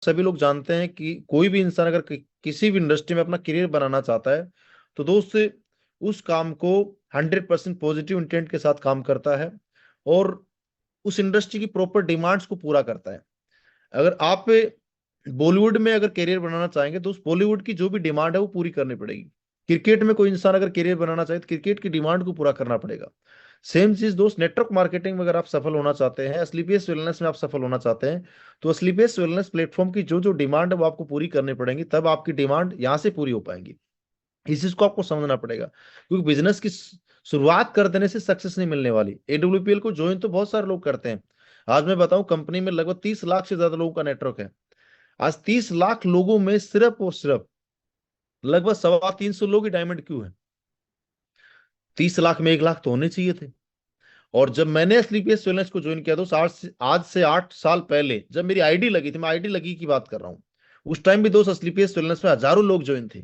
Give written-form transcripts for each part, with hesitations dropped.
सभी लोग जानते हैं कि कोई भी इंसान अगर किसी भी इंडस्ट्री में अपना करियर बनाना चाहता है तो दोस्त उस काम को 100% पॉजिटिव इंटेंट के साथ काम करता है और उस इंडस्ट्री की प्रॉपर डिमांड्स को पूरा करता है। अगर आप बॉलीवुड में अगर करियर बनाना चाहेंगे तो उस बॉलीवुड की जो भी डिमांड है वो पूरी करनी पड़ेगी। क्रिकेट में कोई इंसान अगर करियर बनाना चाहे तो क्रिकेट की डिमांड को पूरा करना पड़ेगा। सेम चीज दोस्त नेटवर्क मार्केटिंग में अगर आप सफल होना चाहते हैं, स्लीपियस वेलनेस में आप सफल होना चाहते हैं, तो स्लीपियस वेलनेस प्लेटफॉर्म की जो जो डिमांड है वो आपको पूरी करनी पड़ेगी, तब आपकी डिमांड यहां से पूरी हो पाएंगी। इस चीज को आपको समझना पड़ेगा, क्योंकि बिजनेस की शुरुआत कर देने से सक्सेस नहीं मिलने वाली। एडब्ल्यूपीएल को ज्वाइन तो बहुत सारे लोग करते हैं। आज मैं बताऊं, कंपनी में लगभग 30 लाख से ज्यादा लोगों का नेटवर्क है। आज 30 लाख लोगों में सिर्फ और सिर्फ लगभग 325 लोग ही डायमंड क्यों है? 30 लाख में 1 लाख तो होने चाहिए थे। और जब मैंने स्लीपियस चैलेंज को ज्वाइन किया तो आज से 8 साल पहले जब मेरी आईडी लगी थी, मैं आईडी लगी की बात कर रहा हूँ, उस टाइम भी दोस्त स्लीपियस चैलेंज में हजारों लोग ज्वाइन थे।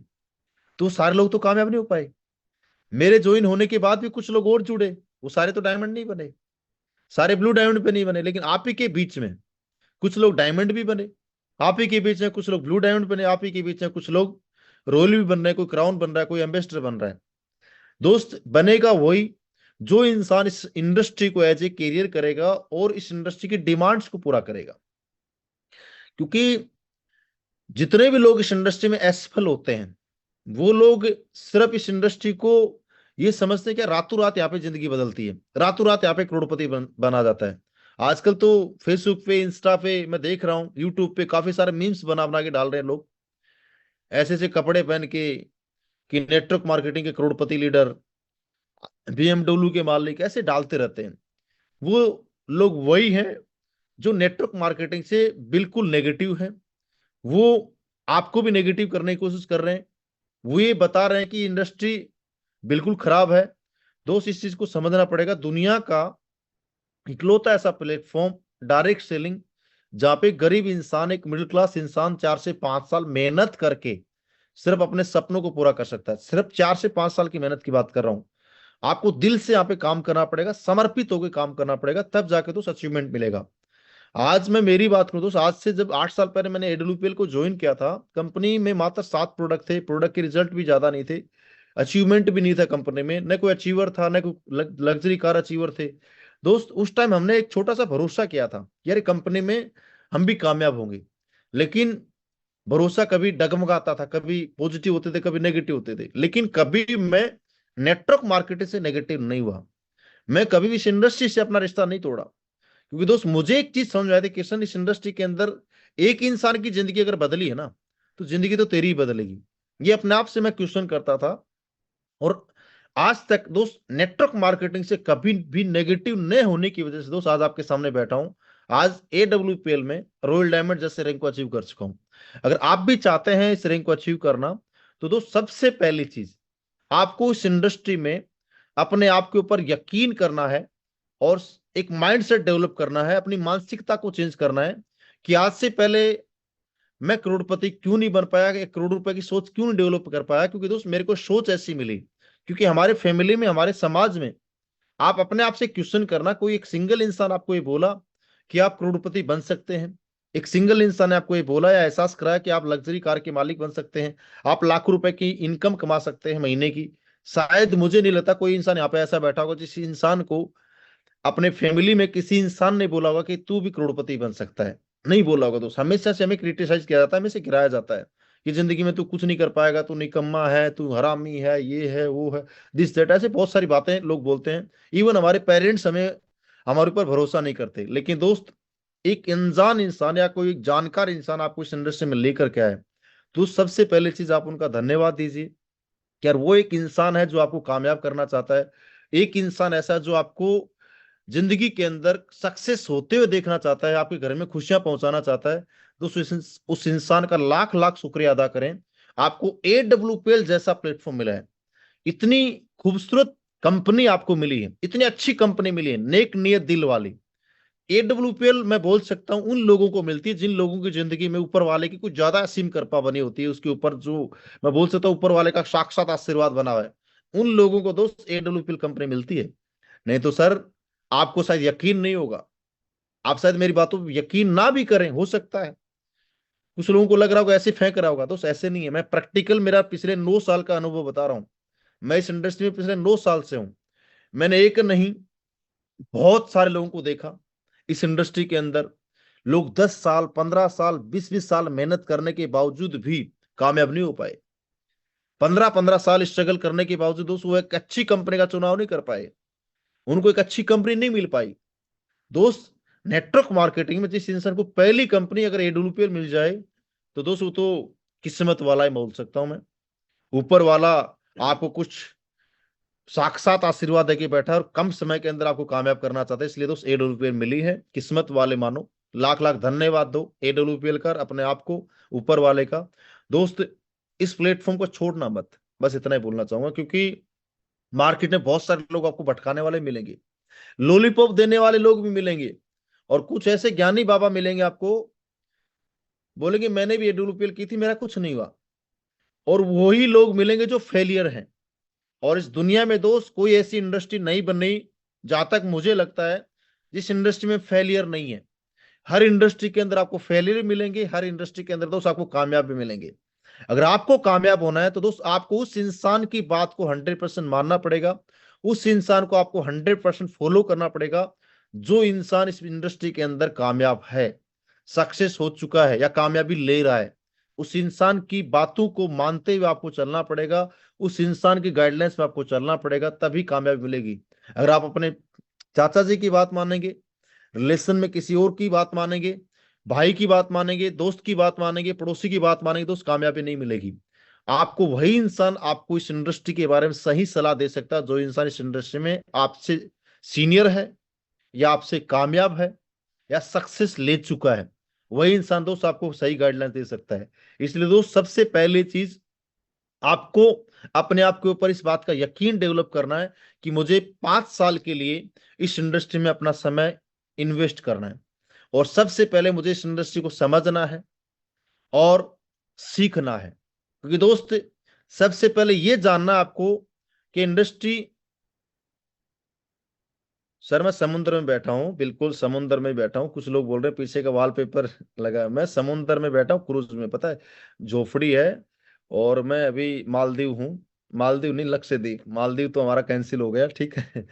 तो सारे लोग तो कामयाब नहीं हो पाए। मेरे ज्वाइन होने के बाद भी कुछ लोग और जुड़े, वो सारे तो डायमंड नहीं बने, सारे ब्लू डायमंड पे नहीं बने, लेकिन आप ही के बीच में कुछ लोग डायमंड भी बने, आप ही के बीच में कुछ लोग ब्लू डायमंड बने, आप ही के बीच में कुछ लोग रॉयल भी बन रहे हैं, कोई क्राउन बन रहा है, कोई एम्बेसडर बन रहा है। दोस्त बनेगा वही जो इंसान इस इंडस्ट्री को एज ए करियर करेगा और इस इंडस्ट्री की डिमांड्स को पूरा करेगा। क्योंकि जितने भी लोग इस इंडस्ट्री में असफल होते हैं वो लोग सिर्फ इस इंडस्ट्री को ये समझते हैं कि रातों रात यहाँ पे जिंदगी बदलती है, रातों रात यहाँ पे करोड़पति बना जाता है। आजकल तो फेसबुक पे, इंस्टा पे मैं देख रहा हूँ, यूट्यूब पे काफी सारे मीम्स बना बना के डाल रहे हैं लोग, ऐसे ऐसे कपड़े पहन के कि नेटवर्क मार्केटिंग के करोड़पति लीडर, बीएमडब्ल्यू के मालिक, ऐसे डालते रहते हैं। वो लोग वही हैं जो नेटवर्क मार्केटिंग से बिल्कुल नेगेटिव है। वो आपको भी नेगेटिव करने की कोशिश कर रहे हैं। वो ये बता रहे हैं कि इंडस्ट्री बिल्कुल खराब है। दोस्त इस चीज को समझना पड़ेगा, दुनिया का इकलौता ऐसा प्लेटफॉर्म डायरेक्ट सेलिंग जहां पे गरीब इंसान, एक मिडिल क्लास इंसान 4 से 5 साल मेहनत करके सिर्फ अपने सपनों को पूरा कर सकता है। सिर्फ 4 से 5 साल की मेहनत की बात कर रहा हूं। आपको दिल से यहाँ पे काम करना पड़ेगा, समर्पित होकर काम करना पड़ेगा, तब जाके तो अचीवमेंट मिलेगा। आज मैं मेरी बात करूं तो आज से जब 8 साल पहले मैंने एडब्ल्यूपीएल को ज्वाइन किया था, कंपनी में मात्र 7 प्रोडक्ट थे, प्रोडक्ट के रिजल्ट भी ज्यादा नहीं थे, अचीवमेंट भी नहीं था कंपनी में, न कोई अचीवर था, न कोई लग्जरी कार अचीवर थे। दोस्त उस टाइम हमने एक छोटा सा भरोसा किया था, यार कंपनी में हम भी कामयाब होंगे। लेकिन भरोसा कभी डगमगाता था, कभी पॉजिटिव होते थे, कभी नेगेटिव होते थे, लेकिन कभी मैं नेटवर्क मार्केटिंग से नेगेटिव नहीं हुआ। मैं कभी भी इस इंडस्ट्री से अपना रिश्ता नहीं तोड़ा। क्योंकि दोस्त मुझे एक चीज समझ आई थी, किशन, इस इंडस्ट्री के अंदर एक इंसान की जिंदगी अगर बदली है ना, तो जिंदगी तो तेरी ही बदलेगी। ये अपने आप से मैं क्वेश्चन करता था। और आज तक दोस्त नेटवर्क मार्केटिंग से कभी भी नेगेटिव न होने की वजह से दोस्त आज आपके सामने बैठा हूं। आज एडब्ल्यूपीएल में रॉयल डायमंड जैसे रैंक को अचीव कर चुका हूं। अगर आप भी चाहते हैं इस रैंक को अचीव करना, तो दोस्त सबसे पहली चीज आपको इस इंडस्ट्री में अपने आप के ऊपर यकीन करना है और एक माइंडसेट डेवलप करना है, अपनी मानसिकता को चेंज करना है कि आज से पहले मैं करोड़पति क्यों नहीं बन पाया, 1 करोड़ रुपए की सोच क्यों नहीं डेवलप कर पाया। क्योंकि दोस्त मेरे को सोच ऐसी मिली, क्योंकि हमारे फैमिली में, हमारे समाज में, आप अपने आप से क्वेश्चन करना, कोई एक सिंगल इंसान आपको ये बोला कि आप करोड़पति बन सकते हैं? एक सिंगल इंसान ने आपको ये बोला या एहसास कराया कि आप लग्जरी कार के मालिक बन सकते हैं, आप लाखों रुपए की इनकम कमा सकते हैं महीने की? शायद मुझे नहीं लगता कोई इंसान यहाँ पे ऐसा बैठा होगा जिस इंसान को अपने फैमिली में किसी इंसान ने बोला होगा कि तू भी करोड़पति बन सकता है। नहीं बोला होगा दोस्त। हमेशा से हमें क्रिटिसाइज किया जाता है, हमें से गिराया जाता है कि जिंदगी में तू कुछ नहीं कर पाएगा, तू निकम्मा है, तू हरामी है, ये है, वो है, दिस दैट, ऐसे बहुत सारी बातें लोग बोलते हैं। इवन हमारे पेरेंट्स हमें, हमारे ऊपर भरोसा नहीं करते। लेकिन दोस्त एक अनजान इंसान या कोई एक जानकार इंसान आपको इस इंडस्ट्री में लेकर के आए, तो सबसे पहले चीज आप उनका धन्यवाद दीजिए कि यार वो एक इंसान है जो आपको कामयाब करना चाहता है। एक इंसान ऐसा जो आपको जिंदगी के अंदर सक्सेस होते हुए देखना चाहता है, आपके घर में खुशियां पहुंचाना चाहता है। तो उस इंसान का लाख लाख शुक्रिया अदा करें। आपको एडब्ल्यूपीएल जैसा प्लेटफॉर्म मिला है, इतनी खूबसूरत कंपनी आपको मिली है, इतनी अच्छी कंपनी मिली है, नेक नियत दिल वाली। एडब्ल्यूपीएल मैं बोल सकता हूं उन लोगों को मिलती है जिन लोगों की जिंदगी में ऊपर वाले की कुछ ज्यादा असीम कृपा बनी होती है, उसके ऊपर जो मैं बोल सकता हूं ऊपर वाले का साक्षात आशीर्वाद बना हुआ है, उन लोगों को दोस्त एडब्ल्यूपीएल कंपनी मिलती है। नहीं तो सर आपको शायद यकीन नहीं होगा, आप शायद मेरी बातों पर यकीन ना भी करें, हो सकता है कुछ लोगों को लग रहा होगा ऐसे फेंक रहा होगा, दोस्त ऐसे नहीं है। मैं प्रैक्टिकल, मेरा पिछले 9 साल का अनुभव बता रहा हूं। मैं इस इंडस्ट्री में पिछले 9 साल से हूं। मैंने एक नहीं, बहुत सारे लोगों को देखा इस इंडस्ट्री के अंदर। लोग 10 साल, 15 साल, 20-20 साल मेहनत करने के बावजूद भी कामयाब नहीं हो पाए। 15-15 साल स्ट्रगल करने के बावजूद दोस्त वो एक अच्छी कंपनी का चुनाव नहीं कर पाए, उनको एक अच्छी कंपनी नहीं मिल पाई। दोस्त, नेटवर्क मार्केटिंग में जिस इंसान को पहली कंपनी अगर एडब्ल्यूपीएल मिल जाए, तो दोस्त वो तो किस्मत वाला ही बोल सकता हूं मैं। ऊपर वाला आपको कुछ साक्षात आशीर्वाद देके बैठा है और कम समय के अंदर आपको कामयाब करना चाहता है। इसलिए दोस्त एडब्ल्यूपीएल मिली है, किस्मत वाले मानो। लाख लाख धन्यवाद दो एडब्ल्यूपीएल कर अपने आप को, ऊपर वाले का। दोस्त, इस प्लेटफॉर्म को छोड़ना मत, बस इतना ही बोलना चाहूंगा। क्योंकि मार्केट में बहुत सारे लोग आपको भटकाने वाले मिलेंगे, लॉलीपॉप देने वाले लोग भी मिलेंगे, और कुछ ऐसे ज्ञानी बाबा मिलेंगे आपको, बोलेंगे मैंने भी एडब्ल्यूपीएल की थी, मेरा कुछ नहीं हुआ। और वही लोग मिलेंगे जो फेलियर हैं। और इस दुनिया में दोस्त कोई ऐसी इंडस्ट्री नहीं बनी, जहां तक मुझे लगता है, जिस इंडस्ट्री में फेलियर नहीं है। हर इंडस्ट्री के अंदर आपको फेलियर मिलेंगे, हर इंडस्ट्री के अंदर दोस्त आपको कामयाब भी मिलेंगे। अगर आपको कामयाब होना है तो दोस्त आपको उस इंसान की बात को 100% मानना पड़ेगा, उस इंसान को आपको 100% फॉलो करना पड़ेगा, जो इंसान इस इंडस्ट्री के अंदर कामयाब है, सक्सेस हो चुका है या कामयाबी ले रहा है। उस इंसान की बातों को मानते हुए आपको चलना पड़ेगा, उस इंसान की गाइडलाइंस में आपको चलना पड़ेगा, तभी कामयाबी मिलेगी। अगर आप अपने चाचा जी की बात मानेंगे, रिलेशन में किसी और की बात मानेंगे, भाई की बात मानेंगे, दोस्त की बात मानेंगे, पड़ोसी की बात मानेंगे, तो उस कामयाबी नहीं मिलेगी। आपको वही इंसान आपको इस इंडस्ट्री के बारे में सही सलाह दे सकता है, जो इंसान इस इंडस्ट्री में आपसे सीनियर है, या आपसे कामयाब है, या सक्सेस ले चुका है। वही इंसान दोस्त आपको सही गाइडलाइन दे सकता है। इसलिए दोस्त, सबसे पहली चीज आपको अपने आप के ऊपर इस बात का यकीन डेवलप करना है कि मुझे 5 साल के लिए इस इंडस्ट्री में अपना समय इन्वेस्ट करना है। और सबसे पहले मुझे इस इंडस्ट्री को समझना है और सीखना है। क्योंकि दोस्त, सबसे पहले यह जानना आपको कि इंडस्ट्री, सर मैं समुद्र में बैठा हूँ, बिल्कुल समुद्र में बैठा हूँ। कुछ लोग बोल रहे हैं पीछे का वॉलपेपर लगा है। मैं समुद्र में बैठा हूँ, क्रूज में, पता है, झोपड़ी है। और मैं अभी मालदीव हूँ। मालदीव नहीं, लक्षद्वीप। मालदीव तो हमारा कैंसिल हो गया, ठीक है।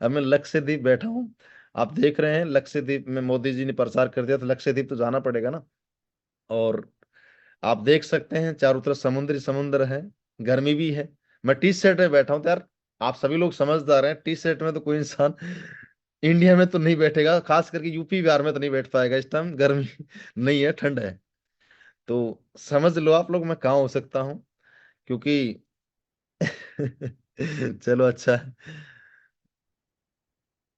अब मैं लक्षद्वीप बैठा हूँ। आप देख रहे हैं लक्षद्वीप में मोदी जी ने प्रचार कर दिया, तो लक्षद्वीप तो जाना पड़ेगा ना। और आप देख सकते हैं चारों तरफ समुद्र ही समुद्र है, गर्मी भी है। मैं टी शर्ट में बैठा हूँ, तो यार आप सभी लोग समझदार हैं, टी शर्ट में तो कोई इंसान इंडिया में तो नहीं बैठेगा, खास करके यूपी बिहार में तो नहीं बैठ पाएगा। इस टाइम गर्मी नहीं है, ठंड है। तो समझ लो आप लोग मैं कहाँ हो सकता हूँ, क्योंकि चलो अच्छा है।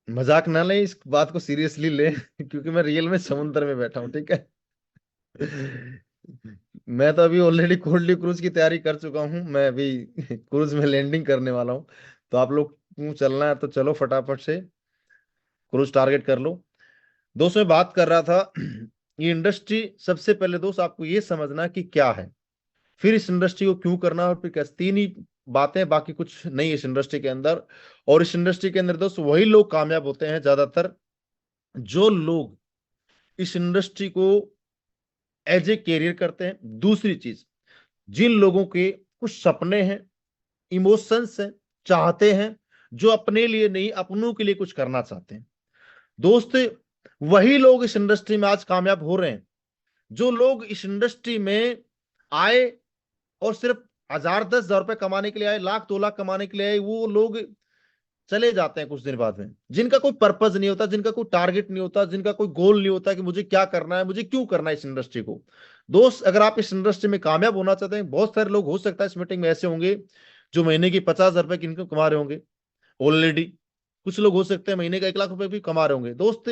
मजाक ना ले, इस बात को सीरियसली ले, क्योंकि मैं रियल में समुद्र में बैठा हूँ, ठीक है। मैं तो अभी ऑलरेडी कोल्डली क्रूज की तैयारी कर चुका हूँ। मैं अभी क्रूज में लैंडिंग करने वाला हूँ। तो आप लोग को चलना है तो चलो फटाफट से क्रूज टारगेट कर लो। दोस्त मैं बात कर रहा था, ये इंडस्ट्री, सबसे पहले दोस्त आपको ये समझना कि क्या है, फिर इस इंडस्ट्री को क्यों करना, और फिर कैसे, तीन ही बातें, बाकी कुछ नहीं है इस इंडस्ट्री के अंदर। और इस इंडस्ट्री के अंदर दोस्त वही लोग कामयाब होते हैं ज्यादातर, जो लोग इस इंडस्ट्री को एज ए कैरियर करते हैं। दूसरी चीज, जिन लोगों के कुछ सपने हैं, इमोशंस हैं, चाहते हैं, जो अपने लिए नहीं अपनों के लिए कुछ करना चाहते हैं। दोस्त, वही लोग इस इंडस्ट्री में आज कामयाब हो रहे हैं। जो लोग इस इंडस्ट्री में आए और सिर्फ 1000-10,000 रुपए कमाने के लिए आए, लाख 2 लाख कमाने के लिए आए, वो लोग चले जाते हैं कुछ दिन बाद में। जिनका कोई पर्पज नहीं होता, जिनका कोई टारगेट नहीं होता, जिनका कोई गोल नहीं होता कि मुझे क्या करना है, मुझे क्यों करना है इस इंडस्ट्री को। दोस्त, अगर आप इस इंडस्ट्री में कामयाब होना चाहते हैं, बहुत सारे लोग हो सकता है इस मीटिंग में ऐसे होंगे जो महीने की 50,000 रुपए की इनकम कमा रहे होंगे ऑलरेडी। कुछ लोग हो सकते हैं महीने का 1 लाख रुपए भी कमा रहे होंगे। दोस्त,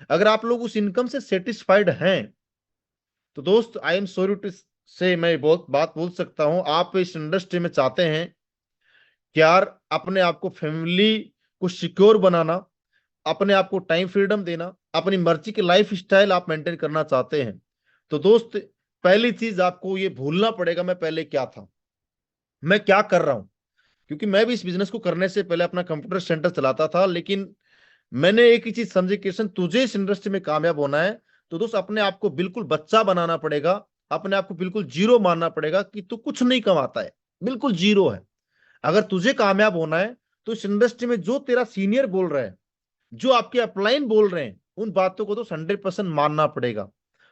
अगर आप लोग उस इनकम से सेटिस्फाइड हैं, तो दोस्त आई एम सॉरी टू से मैं बहुत बात बोल सकता हूं, आप इस इंडस्ट्री में चाहते हैं कि यार अपने आप को, फैमिली को सिक्योर बनाना, अपने आप को टाइम फ्रीडम देना, अपनी मर्जी की लाइफ स्टाइल आप मेंटेन करना चाहते हैं, तो दोस्त पहली चीज आपको ये भूलना पड़ेगा, मैं पहले क्या था, मैं क्या कर रहा हूं। क्योंकि मैं भी इस बिजनेस को करने से पहले अपना कंप्यूटर सेंटर चलाता था, लेकिन मैंने एक ही चीज समझी, किशन तुझे इस इंडस्ट्री में कामयाब होना है तो दोस्त अपने आप को बिल्कुल बच्चा बनाना पड़ेगा, अपने आप को बिल्कुल जीरो मानना पड़ेगा कि तू कुछ नहीं कमाता है, बिल्कुल जीरो है। अगर तुझे कामयाब होना है तो इस इंडस्ट्री में जो तेरा सीनियर बोल रहा है, जो आपके अपलाइन बोल रहे हैं, उन बातों को तो 100% मानना पड़ेगा।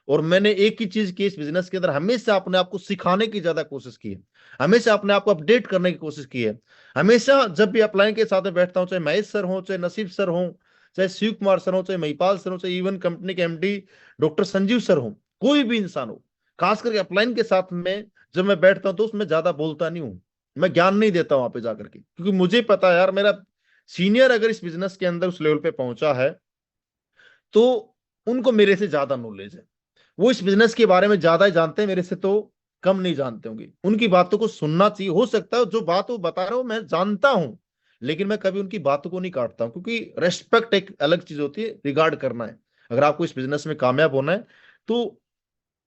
और मैंने एक ही चीज की इस बिजनेस के अंदर, हमेशा अपने आप को सिखाने की ज्यादा कोशिश की है, हमेशा अपने आप को अपडेट करने की कोशिश की है। हमेशा जब भी अपलाइन के साथ में बैठता हूं, चाहे महेश सर हो, चाहे नसीब सर हो, चाहे शिव कुमार सर हो, चाहे महिपाल सर हो, चाहे इवन कंपनी के एमडी डॉक्टर संजीव सर हो, कोई भी इंसान हो, खास करके अपलाइन के साथ में जब मैं बैठता हूं तो उसमें ज्यादा बोलता नहीं हूं, मैं ज्ञान नहीं देता वहां पे जाकर के, क्योंकि मुझे पता है यार, मेरा सीनियर अगर इस बिजनेस के अंदर उस लेवल पे पहुंचा है तो उनको मेरे से ज्यादा नॉलेज है, वो इस बिजनेस के बारे में ज्यादा ही जानते हैं, मेरे से तो कम नहीं जानते होंगे। उनकी बातों को सुनना चाहिए, हो सकता है जो बात वो बता रहे हो मैं जानता हूं, लेकिन मैं कभी उनकी बातों को नहीं काटता हूं, क्योंकि रेस्पेक्ट एक अलग चीज होती है, रिगार्ड करना है। अगर आपको इस बिजनेस में कामयाब होना है तो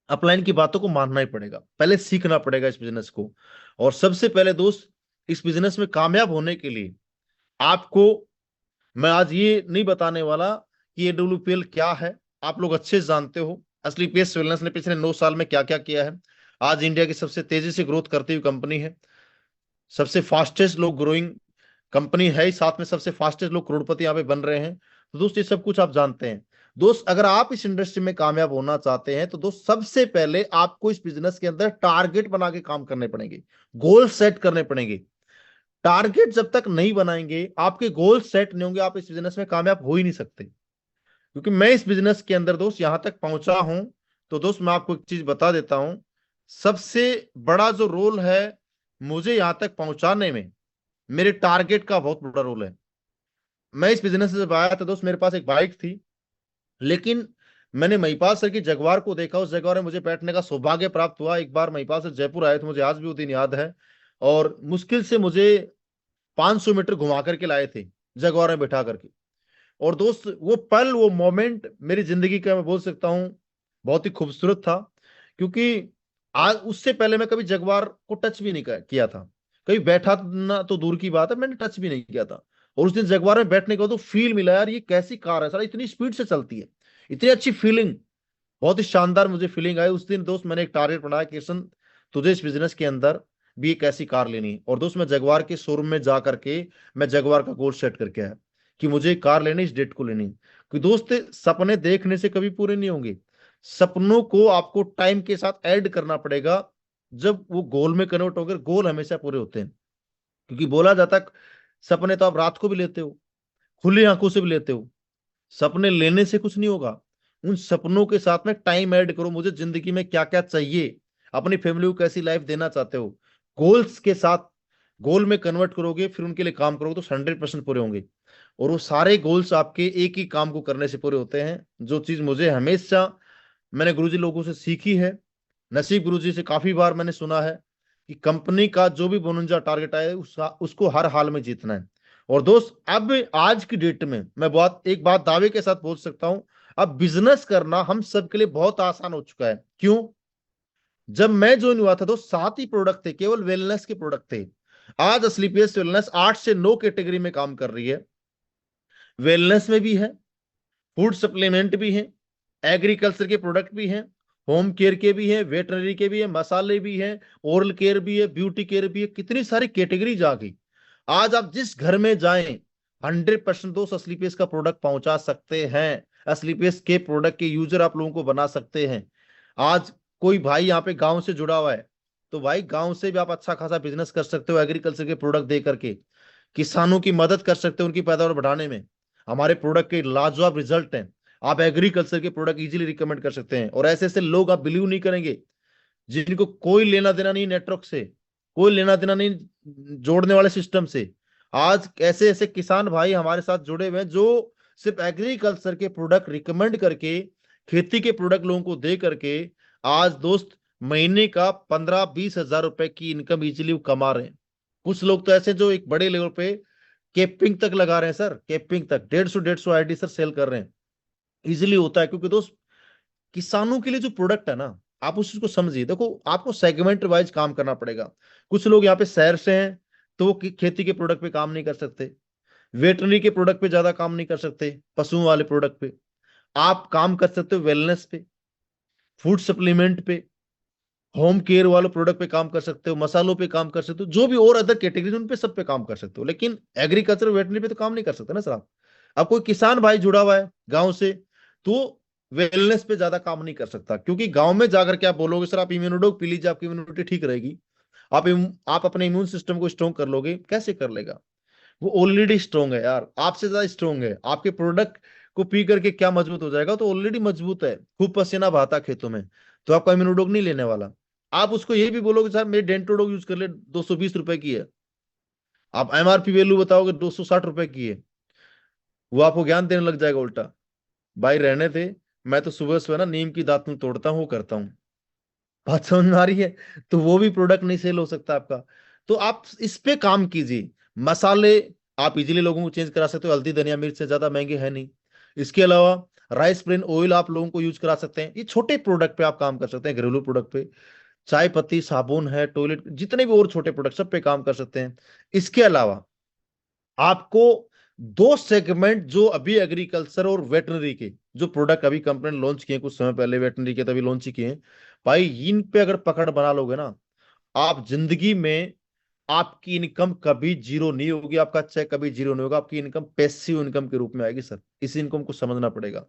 अपलाइन की बातों को मानना ही पड़ेगा, पहले सीखना पड़ेगा इस बिजनेस को। और सबसे पहले दोस्त, इस बिजनेस में कामयाब होने के लिए आपको, मैं आज ये नहीं बताने वाला कि ये डब्ल्यूपीएल क्या है, आप लोग अच्छे से जानते हो। असली पेस वेलनेस ने पिछले 9 साल में क्या क्या किया है। आज इंडिया की सबसे तेजी से ग्रोथ करती हुई कंपनी है, सबसे फास्टेस्ट लोग ग्रोइंग कंपनी है ही, साथ में सबसे फास्टेस्ट लोग करोड़पति यहाँ पे बन रहे हैं। तो दोस्त ये सब कुछ आप जानते हैं। दोस्त अगर आप इस इंडस्ट्री में कामयाब होना चाहते हैं तो दोस्त सबसे पहले आपको इस बिजनेस के अंदर टारगेट बना के काम करने पड़ेंगे, गोल सेट करने पड़ेंगे। टारगेट जब तक नहीं बनाएंगे, आपके गोल सेट नहीं होंगे, आप इस बिजनेस में कामयाब हो ही नहीं सकते। क्योंकि मैं इस बिजनेस के अंदर दोस्त यहां तक पहुंचा हूं, तो दोस्त मैं आपको एक चीज बता देता हूं, सबसे बड़ा जो रोल है मुझे यहां तक पहुंचाने में, मेरे टारगेट का बहुत बड़ा रोल है। मैं इस बिजनेस से जब आया था दोस्त, मेरे पास एक बाइक थी, लेकिन मैंने महिपाल सर की जगवार को देखा, उस जगवार में मुझे बैठने का सौभाग्य प्राप्त हुआ। एक बार महिपाल सर जयपुर आए थे, मुझे आज भी वो दिन याद है, और मुश्किल से मुझे 500 मीटर घुमा करके लाए थे, जगवार में बैठा करके। और दोस्त वो पल, वो मोमेंट मेरी जिंदगी का मैं बोल सकता हूँ बहुत ही खूबसूरत था, क्योंकि आज उससे पहले मैं कभी जगवार को टच भी नहीं किया था, कभी बैठा ना तो दूर की बात है, मैंने टच भी नहीं किया था। और उस दिन जगवार में बैठने के बाद तो फील मिला यार, ये कैसी कार है साला, इतनी स्पीड से चलती है, इतनी अच्छी फीलिंग, बहुत ही शानदार मुझे फीलिंग आई। उस दिन दोस्त मैंने एक टारगेट बनाया कि किशन, तुझे इस बिजनेस के अंदर भी एक ऐसी कार लेनी है। और दोस्त मैं जगवार के शोरूम में जा करके मैं जगवार का गोल सेट करके आया कि मुझे कार लेनी, इस डेट को लेनी। क्योंकि दोस्त सपने देखने से कभी पूरे नहीं होंगे, सपनों को आपको टाइम के साथ ऐड करना पड़ेगा, जब वो गोल में कन्वर्ट होंगे, गोल हमेशा पूरे होते हैं। क्योंकि बोला जाता है सपने तो आप रात को भी लेते हो, खुली आंखों से भी लेते हो, सपने लेने से कुछ नहीं होगा, उन सपनों के साथ में टाइम ऐड करो, मुझे जिंदगी में क्या क्या चाहिए, अपनी फैमिली को कैसी लाइफ देना चाहते हो, गोल्स के साथ गोल में कन्वर्ट करोगे, फिर उनके लिए काम करोगे तो 100% पूरे होंगे। और वो सारे गोल्स आपके एक ही काम को करने से पूरे होते हैं, जो चीज मुझे हमेशा मैंने गुरुजी लोगों से सीखी है। नसीब गुरुजी से काफी बार मैंने सुना है कि कंपनी का जो भी 52 टारगेट आए उसको हर हाल में जीतना है। और दोस्त अब आज की डेट में मैं बहुत एक बात दावे के साथ बोल सकता हूं, अब बिजनेस करना हम सबके लिए बहुत आसान हो चुका है। क्यों? जब मैं ज्वाइन हुआ था तो 7 ही प्रोडक्ट थे, केवल वेलनेस के प्रोडक्ट थे। आज स्लीपियस वेलनेस 8 से 9 कैटेगरी में काम कर रही है। वेलनेस में भी है, फूड सप्लीमेंट भी है, एग्रीकल्चर के प्रोडक्ट भी हैं, होम केयर के भी हैं, वेटनरी के भी हैं, मसाले भी हैं, ओरल केयर भी है, ब्यूटी केयर भी है, कितनी सारी कैटेगरीज आ गई। आज आप जिस घर में जाएं 100% दोस्त असलीपेस का प्रोडक्ट पहुंचा सकते हैं, असलीपेस के प्रोडक्ट के यूजर आप लोगों को बना सकते हैं। आज कोई भाई यहाँ पे गांव से जुड़ा हुआ है, तो भाई गांव से भी आप अच्छा खासा बिजनेस कर सकते हो, एग्रीकल्चर के प्रोडक्ट दे करके किसानों की मदद कर सकते हो, उनकी पैदावार बढ़ाने में। हमारे प्रोडक्ट के लाजवाब रिजल्ट हैं, आप एग्रीकल्चर के प्रोडक्ट इजीली रिकमेंड कर सकते हैं। और ऐसे ऐसे लोग आप बिलीव नहीं करेंगे जिनको कोई लेना देना नहीं नेटवर्क से, कोई लेना देना नहीं जोड़ने वाले सिस्टम से। आज ऐसे ऐसे किसान भाई हमारे साथ जुड़े हुए हैं जो सिर्फ एग्रीकल्चर के प्रोडक्ट रिकमेंड करके, खेती के प्रोडक्ट लोगों को दे करके आज दोस्त महीने का 15-20 हजार रुपए की इनकम इजीली कमा रहे हैं। कुछ लोग तो ऐसे जो एक बड़े लेवल पे केपिंग तक लगा रहे हैं सर, केपिंग तक 150 आईडी सर सेल कर रहे हैं। इजीली होता है, क्योंकि दोस्त किसानों के लिए जो प्रोडक्ट है ना, आप उस चीज को समझिए। देखो आपको सेगमेंट वाइज काम करना पड़ेगा। कुछ लोग यहाँ पे शहर से हैं तो वो खेती के प्रोडक्ट पे काम नहीं कर सकते, वेटरनरी के प्रोडक्ट पे ज्यादा काम नहीं कर सकते, पशुओं वाले प्रोडक्ट पे आप काम कर सकते हो, वेलनेस पे, फूड सप्लीमेंट पे, होम केयर वाले प्रोडक्ट पे काम कर सकते हो, मसालों पे काम कर सकते हो, जो भी और अदर कैटेगरी उन पे सब पे काम कर सकते हो, लेकिन एग्रीकल्चर वेटनरी पे तो काम नहीं कर सकते ना सर आप। अब कोई किसान भाई जुड़ा हुआ है गांव से, तो वेलनेस पे ज्यादा काम नहीं कर सकता, क्योंकि गांव में जाकर के आप बोलोगे सर आप इम्यूनोडोग पी लीजिए आपकी इम्यूनिटी ठीक रहेगी, आप अपने इम्यून सिस्टम को स्ट्रॉन्ग कर लोगे, कैसे कर लेगा? वो ऑलरेडी स्ट्रांग है यार, आपसे ज्यादा स्ट्रांग है। आपके प्रोडक्ट को पी करके क्या मजबूत हो जाएगा? तो ऑलरेडी मजबूत है, खूब पसीना बहाता खेतों में, तो आपका इम्यूनोडोग नहीं लेने वाला। आप उसको ये भी बोलोगे सर मेरी डेंटोडोग यूज कर ले, 220 रुपए की है, आप एमआरपी वैल्यू बताओगे 260 रुपए की है, वो आपको ज्ञान देने लग जाएगा उल्टा। भाई रहने थे, मैं तो सुबह सुबह ना नीम की दातुन तोड़ता हूँ, वो करता हूँ। बात समझ में आ रही है? तो वो भी प्रोडक्ट नहीं सेल हो सकता आपका। तो आप इस पे काम कीजिए। मसाले आप इजीली लोगों को चेंज करा सकते हो, हल्दी धनिया मिर्च से ज्यादा महंगे है नहीं। इसके अलावा राइस ब्रेन ऑयल आप लोगों को यूज करा सकते हैं, ये छोटे प्रोडक्ट पे आप काम कर सकते हैं, घरेलू प्रोडक्ट पे। चाय पत्ती साबुन है, टॉयलेट, जितने भी और छोटे प्रोडक्ट सब पे काम कर सकते हैं। इसके अलावा आपको दो सेगमेंट जो अभी एग्रीकल्चर और वेटनरी के जो प्रोडक्ट अभी कंपनी ने लॉन्च किए कुछ समय पहले, वेटनरी के तभी लॉन्च ही किए हैं भाई, इन पे अगर पकड़ बना लोगे ना, आप जिंदगी में आपकी इनकम कभी जीरो नहीं होगी, आपका चेक कभी जीरो नहीं होगा, आपकी इनकम पैसिव इनकम के रूप में आएगी सर। इस इनकम को समझना पड़ेगा।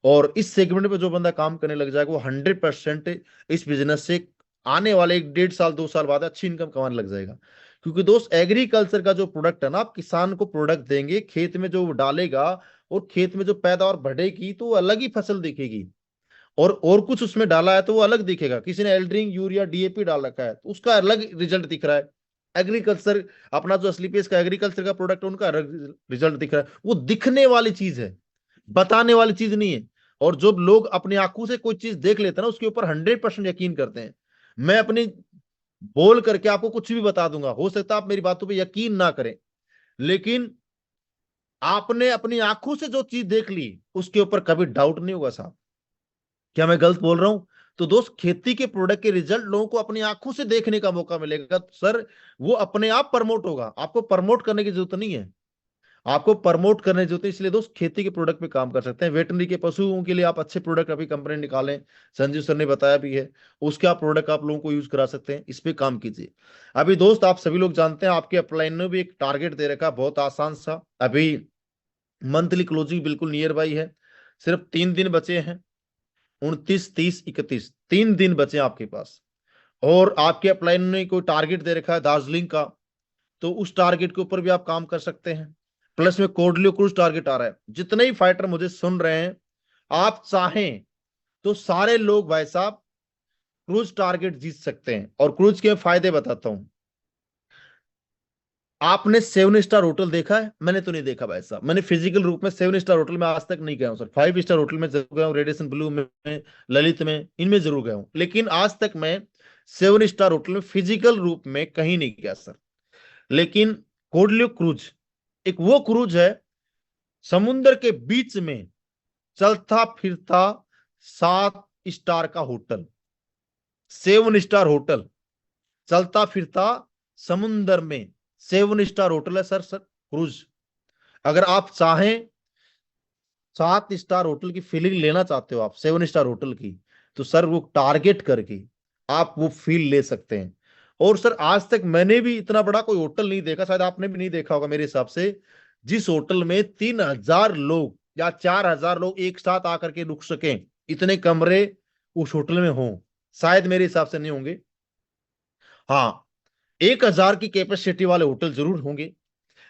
और इस सेगमेंट पे जो बंदा काम करने लग जाएगा वो 100% इस बिजनेस से आने वाले 1 1.5 साल 2 साल बाद अच्छी इनकम कमाने लग जाएगा। क्योंकि दोस्त एग्रीकल्चर का जो प्रोडक्ट है ना, आप किसान को प्रोडक्ट देंगे, खेत में जो वो डालेगा और खेत में जो पैदावार बढ़ेगी तो वो अलग ही फसल दिखेगी। और कुछ उसमें डाला है तो वो अलग दिखेगा, किसी ने एल्ड्रिंग यूरिया डीएपी डाल रखा है तो उसका अलग रिजल्ट दिख रहा है। एग्रीकल्चर अपना जो असली पेश का एग्रीकल्चर का प्रोडक्ट है उनका अलग रिजल्ट दिख रहा है। वो दिखने वाली चीज है, बताने वाली चीज नहीं है। और जो लोग अपनी आंखों से कोई चीज देख लेते हैं ना उसके ऊपर 100% यकीन करते हैं। मैं अपनी बोल करके आपको कुछ भी बता दूंगा, हो सकता है आप मेरी बातों पे यकीन ना करें, लेकिन आपने अपनी आंखों से जो चीज देख ली उसके ऊपर कभी डाउट नहीं होगा साहब। क्या मैं गलत बोल रहा हूं? तो दोस्त खेती के प्रोडक्ट के रिजल्ट लोगों को अपनी आंखों से देखने का मौका मिलेगा तो सर वो अपने आप प्रमोट होगा, आपको प्रमोट करने की जरूरत नहीं है। आपको प्रमोट करने की जरूरत है, इसलिए दोस्त खेती के प्रोडक्ट पे काम कर सकते हैं। वेटनरी के पशुओं के लिए आप अच्छे प्रोडक्ट अभी कंपनी निकालें, संजीव सर ने बताया भी है, उसके आप प्रोडक्ट आप लोगों को यूज करा सकते हैं, इस पे काम कीजिए। अभी दोस्त आप सभी लोग जानते हैं आपके अपलाइन ने भी एक टारगेट दे रखा है, बहुत आसान सा। अभी मंथली क्लोजिंग बिल्कुल नियर बाई है, सिर्फ 3 दिन बचे हैं, 29 30 31, 3 दिन बचे हैं आपके पास। और आपके अपलाइन ने कोई टारगेट दे रखा है दार्जिलिंग का, तो उस टारगेट के ऊपर भी आप काम कर सकते हैं। प्लस में कोडलियो क्रूज टारगेट आ रहा है। जितने ही फाइटर मुझे सुन रहे हैं, आप चाहें तो सारे लोग भाई साहब क्रूज टारगेट जीत सकते हैं। और क्रूज के फायदे बताता हूं। आपने 7 स्टार होटल देखा है? मैंने तो नहीं देखा भाई साहब, मैंने फिजिकल रूप में 7 स्टार होटल में आज तक नहीं गया हूं सर। 5 स्टार होटल में जरूर गया हूँ, रेडिएशन ब्लू में, ललित में, इनमें जरूर गया हूं, लेकिन आज तक मैं 7 स्टार होटल में फिजिकल रूप में कहीं नहीं गया सर। लेकिन कोडलियो क्रूज एक वो क्रूज है, समुन्द्र के बीच में चलता फिरता 7 स्टार का होटल, 7 स्टार होटल, चलता फिरता समुन्द्र में 7 स्टार होटल है सर क्रूज। अगर आप चाहें 7 स्टार होटल की फीलिंग लेना चाहते हो, आप 7 स्टार होटल की, तो सर वो टारगेट करके आप वो फील ले सकते हैं। और सर आज तक मैंने भी इतना बड़ा कोई होटल नहीं देखा, शायद आपने भी नहीं देखा होगा मेरे हिसाब से, जिस होटल में 3,000 लोग या 4,000 लोग एक साथ आकर के रुक सकें, इतने कमरे उस होटल में हों, शायद मेरे हिसाब से नहीं होंगे। हाँ, 1,000 की कैपेसिटी वाले होटल जरूर होंगे,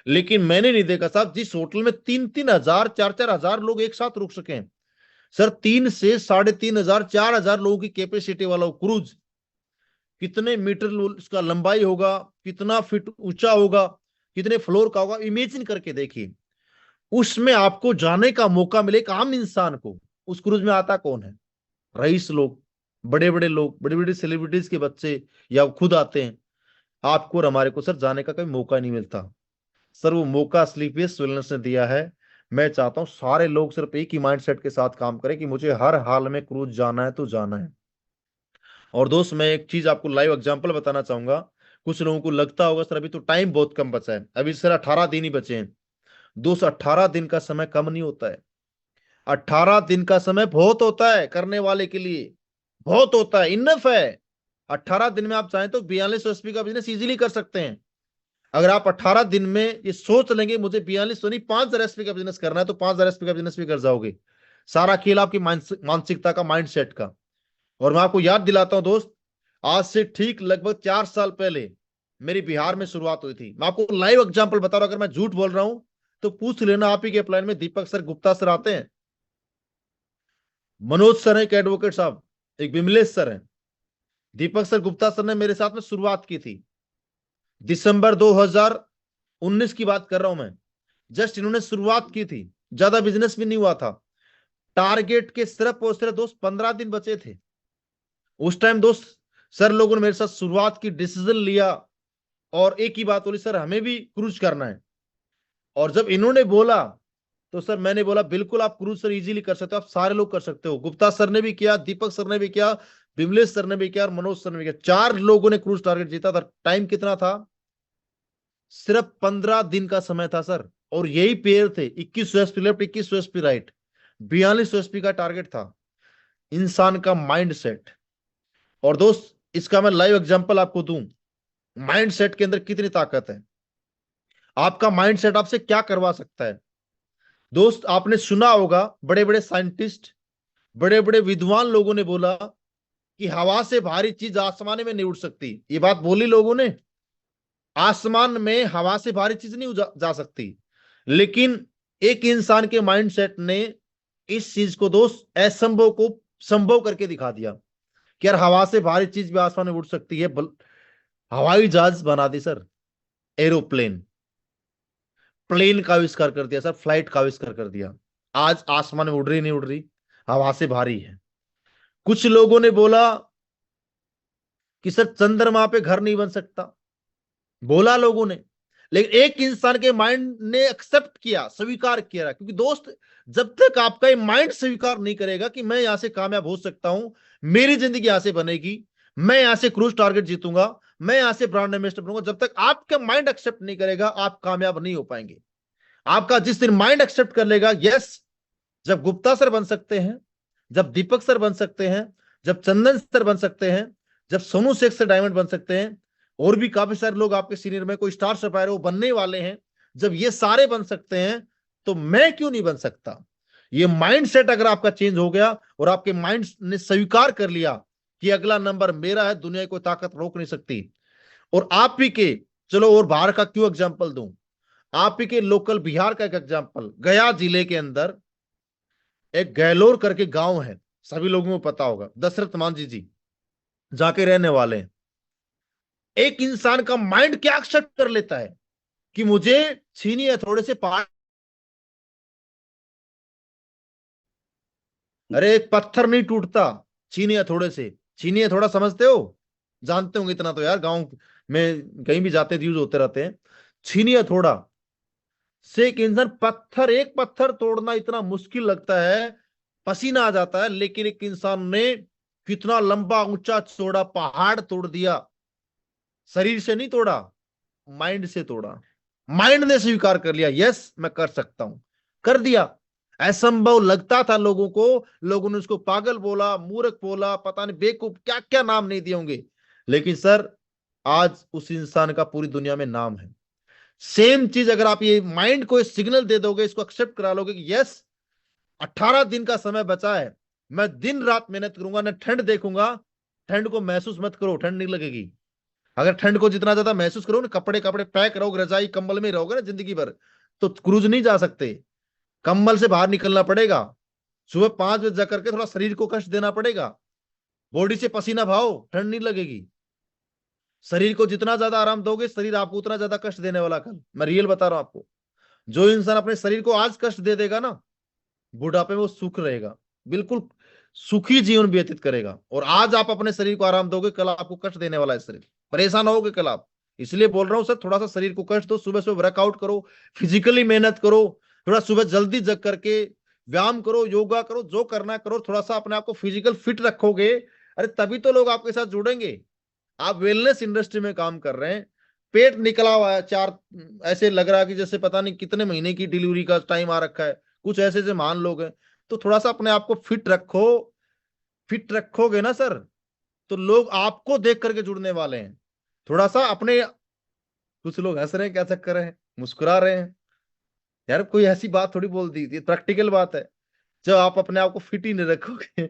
लेकिन मैंने नहीं देखा साहब जिस होटल में 3-3 हजार 4-4 हजार लोग एक साथ रुक सकें। सर 3 से 3,500 4,000 लोगों की कैपेसिटी वाला क्रूज, कितने मीटर उसका लंबाई होगा, कितना फीट ऊंचा होगा, कितने फ्लोर का होगा, इमेजिन करके देखिए। उसमें आपको जाने का मौका मिले एक आम इंसान को। उस क्रूज में आता कौन है? रईस लोग, बड़े बड़े लोग, बड़ी बड़ी सेलिब्रिटीज के बच्चे या खुद आते हैं। आपको और हमारे को सर जाने का कोई मौका नहीं मिलता। सर वो मौका स्लीपियस वेलनेस ने दिया है। मैं चाहता हूं सारे लोग सिर्फ एक ही माइंडसेट के साथ काम करें कि मुझे हर हाल में क्रूज जाना है तो जाना है। और दोस्त मैं एक चीज आपको लाइव एग्जांपल बताना चाहूंगा। कुछ लोगों को लगता होगा सर अभी तो टाइम बहुत कम बचा है, अभी सर 18 दिन ही बचे हैं। दोस्त 18 दिन का समय कम नहीं होता है। 18 दिन का समय बहुत होता है करने वाले के लिए, बहुत होता है, इनफ है। 18 दिन में आप चाहें तो 4200 का बिजनेस इजीली कर सकते हैं। अगर आप 18 दिन में ये सोच लेंगे मुझे 4200 नहीं 5000 का बिजनेस करना है, तो 5000 का बिजनेस भी कर जाओगे। सारा खेल आपकी मानसिकता का, माइंड सेट का। और मैं आपको याद दिलाता हूं दोस्त, आज से ठीक लगभग 4 साल पहले मेरी बिहार में शुरुआत हुई थी। मैं आपको लाइव एग्जांपल बता रहा हूं, अगर मैं झूठ बोल रहा हूं तो पूछ लेना। आप ही के प्लान में दीपक सर, गुप्ता सर आते हैं, मनोज सर है, एक एडवोकेट साहब, एक विमलेश सर है। दीपक सर, गुप्ता सर ने मेरे साथ में शुरुआत की थी दिसंबर 2019 की बात कर रहा हूं मैं। जस्ट इन्होंने शुरुआत की थी, ज्यादा बिजनेस भी नहीं हुआ था। टारगेट के सिर्फ और सिर्फ दोस्त 15 दिन बचे थे। उस टाइम दोस्त सर लोगों ने मेरे साथ शुरुआत की, डिसीजन लिया और एक ही बात बोली, सर हमें भी क्रूज करना है। और जब इन्होंने बोला तो सर मैंने बोला बिल्कुल आप क्रूज सर इजीली कर सकते हो, आप सारे लोग कर सकते हो। गुप्ता सर ने भी किया, दीपक सर ने भी किया, विमलेश सर ने भी किया और मनोज सर ने भी किया। 4 लोगों ने क्रूज टारगेट जीता था। टाइम कितना था? सिर्फ 15 दिन का समय था सर। और यही पेयर थे, 21 SP left, 21 SP right, 42 SP का टारगेट था। इंसान का माइंड सेट। और दोस्त इसका मैं लाइव एग्जांपल आपको दूं, माइंड सेट के अंदर कितनी ताकत है। आपका माइंड सेट आपसे क्या करवा सकता है। दोस्त आपने सुना होगा, बड़े बड़े साइंटिस्ट, बड़े बड़े विद्वान लोगों ने बोला कि हवा से भारी चीज आसमान में नहीं उड़ सकती। ये बात बोली लोगों ने। आसमान में हवा से भारी चीज नहीं जा सकती। लेकिन एक इंसान के माइंडसेट ने इस चीज को दोस्त असंभव को संभव करके दिखा दिया कि यार हवा से भारी चीज भी आसमान में उड़ सकती है। हवाई जहाज बना दी सर, एरोप्लेन, प्लेन का आविष्कार कर दिया सर, फ्लाइट का आविष्कार कर दिया। आज आसमान में उड़ रही नहीं उड़ रही, हवा से भारी है। कुछ लोगों ने बोला कि सर चंद्रमा पे घर नहीं बन सकता, बोला लोगों ने। लेकिन एक इंसान के माइंड ने एक्सेप्ट किया, स्वीकार किया। क्योंकि दोस्त जब तक आपका ये माइंड स्वीकार नहीं करेगा कि मैं यहां से कामयाब हो सकता हूं, मेरी जिंदगी यहां से बनेगी, मैं यहां से क्रूज टारगेट जीतूंगा, मैं यहां से ब्रांड एम्बेसडर बनूंगा, जब तक आपका माइंड एक्सेप्ट नहीं करेगा आप कामयाब नहीं हो पाएंगे। आपका जिस दिन माइंड एक्सेप्ट कर लेगा, यस, जब गुप्ता सर बन सकते हैं, जब दीपक सर बन सकते हैं, जब चंदन सर बन सकते हैं, जब सोनू शेख सर डायमंड बन सकते हैं, और भी काफी सारे लोग आपके सीनियर में कोई स्टार सप्लायर वो बनने वाले हैं, जब ये सारे बन सकते हैं तो मैं क्यों नहीं बन सकता। ये माइंड सेट अगर आपका चेंज हो गया और आपके माइंड ने स्वीकार कर लिया कि अगला नंबर मेरा है, दुनिया की कोई ताकत रोक नहीं सकती। और आप ही के, चलो और बाहर का क्यों एग्जाम्पल दूं, आप ही के लोकल बिहार का एक एग्जाम्पल, गया जिले के अंदर एक गैलोर करके गांव है, सभी लोगों को पता होगा, दशरथ मांझी जी जाके रहने वाले हैं। एक इंसान का माइंड क्या एक्सेप्ट कर लेता है कि मुझे छीनी हथौड़े से पहाड़, अरे एक पत्थर नहीं टूटता छीनी हथौड़े से। छीनी हथौड़ा समझते हो? जानते होंगे इतना तो यार, गांव में कहीं भी जाते यूज होते रहते हैं। छीनी हथौड़ा से एक इंसान, पत्थर, एक पत्थर तोड़ना इतना मुश्किल लगता है, पसीना आ जाता है। लेकिन एक इंसान ने कितना लंबा ऊंचा चौड़ा पहाड़ तोड़ दिया। शरीर से नहीं तोड़ा, माइंड से तोड़ा। माइंड ने स्वीकार कर लिया, यस मैं कर सकता हूं, कर दिया। असंभव लगता था लोगों को, लोगों ने उसको पागल बोला, मूर्ख बोला, पता नहीं बेवकूफ, क्या क्या नाम नहीं दिए होंगे। लेकिन सर आज उस इंसान का पूरी दुनिया में नाम है। सेम चीज अगर आप ये माइंड को सिग्नल दे दोगे, इसको एक्सेप्ट करा लोगे कि यस 18 दिन का समय बचा है, मैं दिन रात मेहनत करूंगा, ना ठंड देखूंगा। ठंड को महसूस मत करो, ठंड नहीं लगेगी। अगर ठंड को जितना ज्यादा महसूस करो ना, कपड़े कपड़े पैक रहोगे, रजाई कंबल में रहोगे ना जिंदगी भर, तो क्रूज नहीं जा सकते। कंबल से बाहर निकलना पड़ेगा, सुबह 5 बजे जाकर के थोड़ा शरीर को कष्ट देना पड़ेगा, बॉडी से पसीना बहाओ, ठंड नहीं लगेगी। शरीर को जितना ज्यादा आराम दोगे, शरीर आपको उतना ज्यादा कष्ट देने वाला। कल मैं रियल बता रहा हूं आपको, जो इंसान अपने शरीर को आज कष्ट दे देगा ना, बुढ़ापे में वो सुख रहेगा, बिल्कुल सुखी जीवन व्यतीत करेगा। और आज आप अपने शरीर को आराम दोगे, कल आपको कष्ट देने वाला है शरीर, परेशान होगे कल आप। इसलिए बोल रहा हूं सर, थोड़ा सा शरीर को कष्ट दो, सुबह सुबह वर्कआउट करो, फिजिकली मेहनत करो, थोड़ा सुबह जल्दी जग करके व्यायाम करो, योगा करो, जो करना करो, थोड़ा सा अपने आप को फिजिकल फिट रखोगे, अरे तभी तो लोग आपके साथ जुड़ेंगे। आप वेलनेस इंडस्ट्री में काम कर रहे हैं, पेट निकला हुआ है, चार, ऐसे लग रहा है कि जैसे पता नहीं कितने महीने की डिलीवरी का टाइम आ रखा है, कुछ ऐसे ऐसे महान लोग हैं। तो थोड़ा सा अपने आप को फिट रखो, फिट रखोगे ना सर, तो लोग आपको देख करके जुड़ने वाले हैं। थोड़ा सा अपने, कुछ लोग हंस रहे हैं, क्या चक्कर है, मुस्कुरा रहे हैं, यार कोई ऐसी बात थोड़ी बोल दी थी, प्रैक्टिकल बात है। जब आप अपने आप को फिट ही नहीं रखोगे,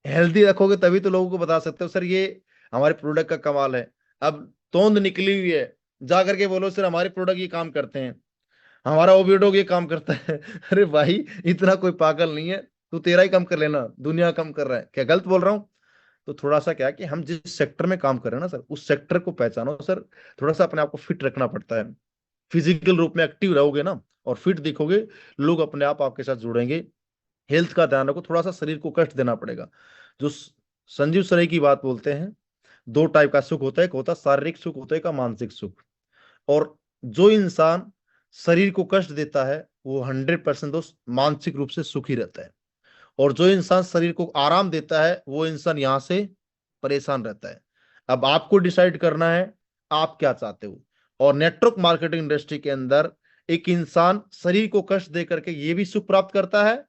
हेल्दी रखोगे, तभी तो लोगों को बता सकते हो सर ये हमारे प्रोडक्ट का कमाल है। अब तोंद निकली हुई है, जा करके बोलो सर हमारे प्रोडक्ट ये काम करते हैं, हमारा ओबिडो ये काम करता है। अरे भाई, इतना कोई पागल नहीं है, तू तेरा ही कम कर लेना, दुनिया कम कर रहा है क्या, गलत बोल रहा हूँ? तो थोड़ा सा क्या है कि हम जिस सेक्टर में काम कर रहे हैं ना सर, उस सेक्टर को पहचानो सर। थोड़ा सा अपने आप को फिट रखना पड़ता है। फिजिकल रूप में एक्टिव रहोगे ना और फिट दिखोगे, लोग अपने आप आपके साथ जुड़ेंगे। हेल्थ का ध्यान रखो, थोड़ा सा शरीर को कष्ट देना पड़ेगा। जो संजीव सराय की बात बोलते हैं, दो टाइप का सुख होता है, एक होता है शारीरिक सुख, होता है एक मानसिक सुख। और जो इंसान शरीर को कष्ट देता है वो 100% दोस्त मानसिक रूप से सुखी रहता है। और जो इंसान शरीर को आराम देता है वो इंसान यहां से परेशान रहता है। अब आपको डिसाइड करना है आप क्या चाहते हो। और नेटवर्क मार्केटिंग इंडस्ट्री के अंदर एक इंसान शरीर को कष्ट दे करके ये भी सुख प्राप्त करता है,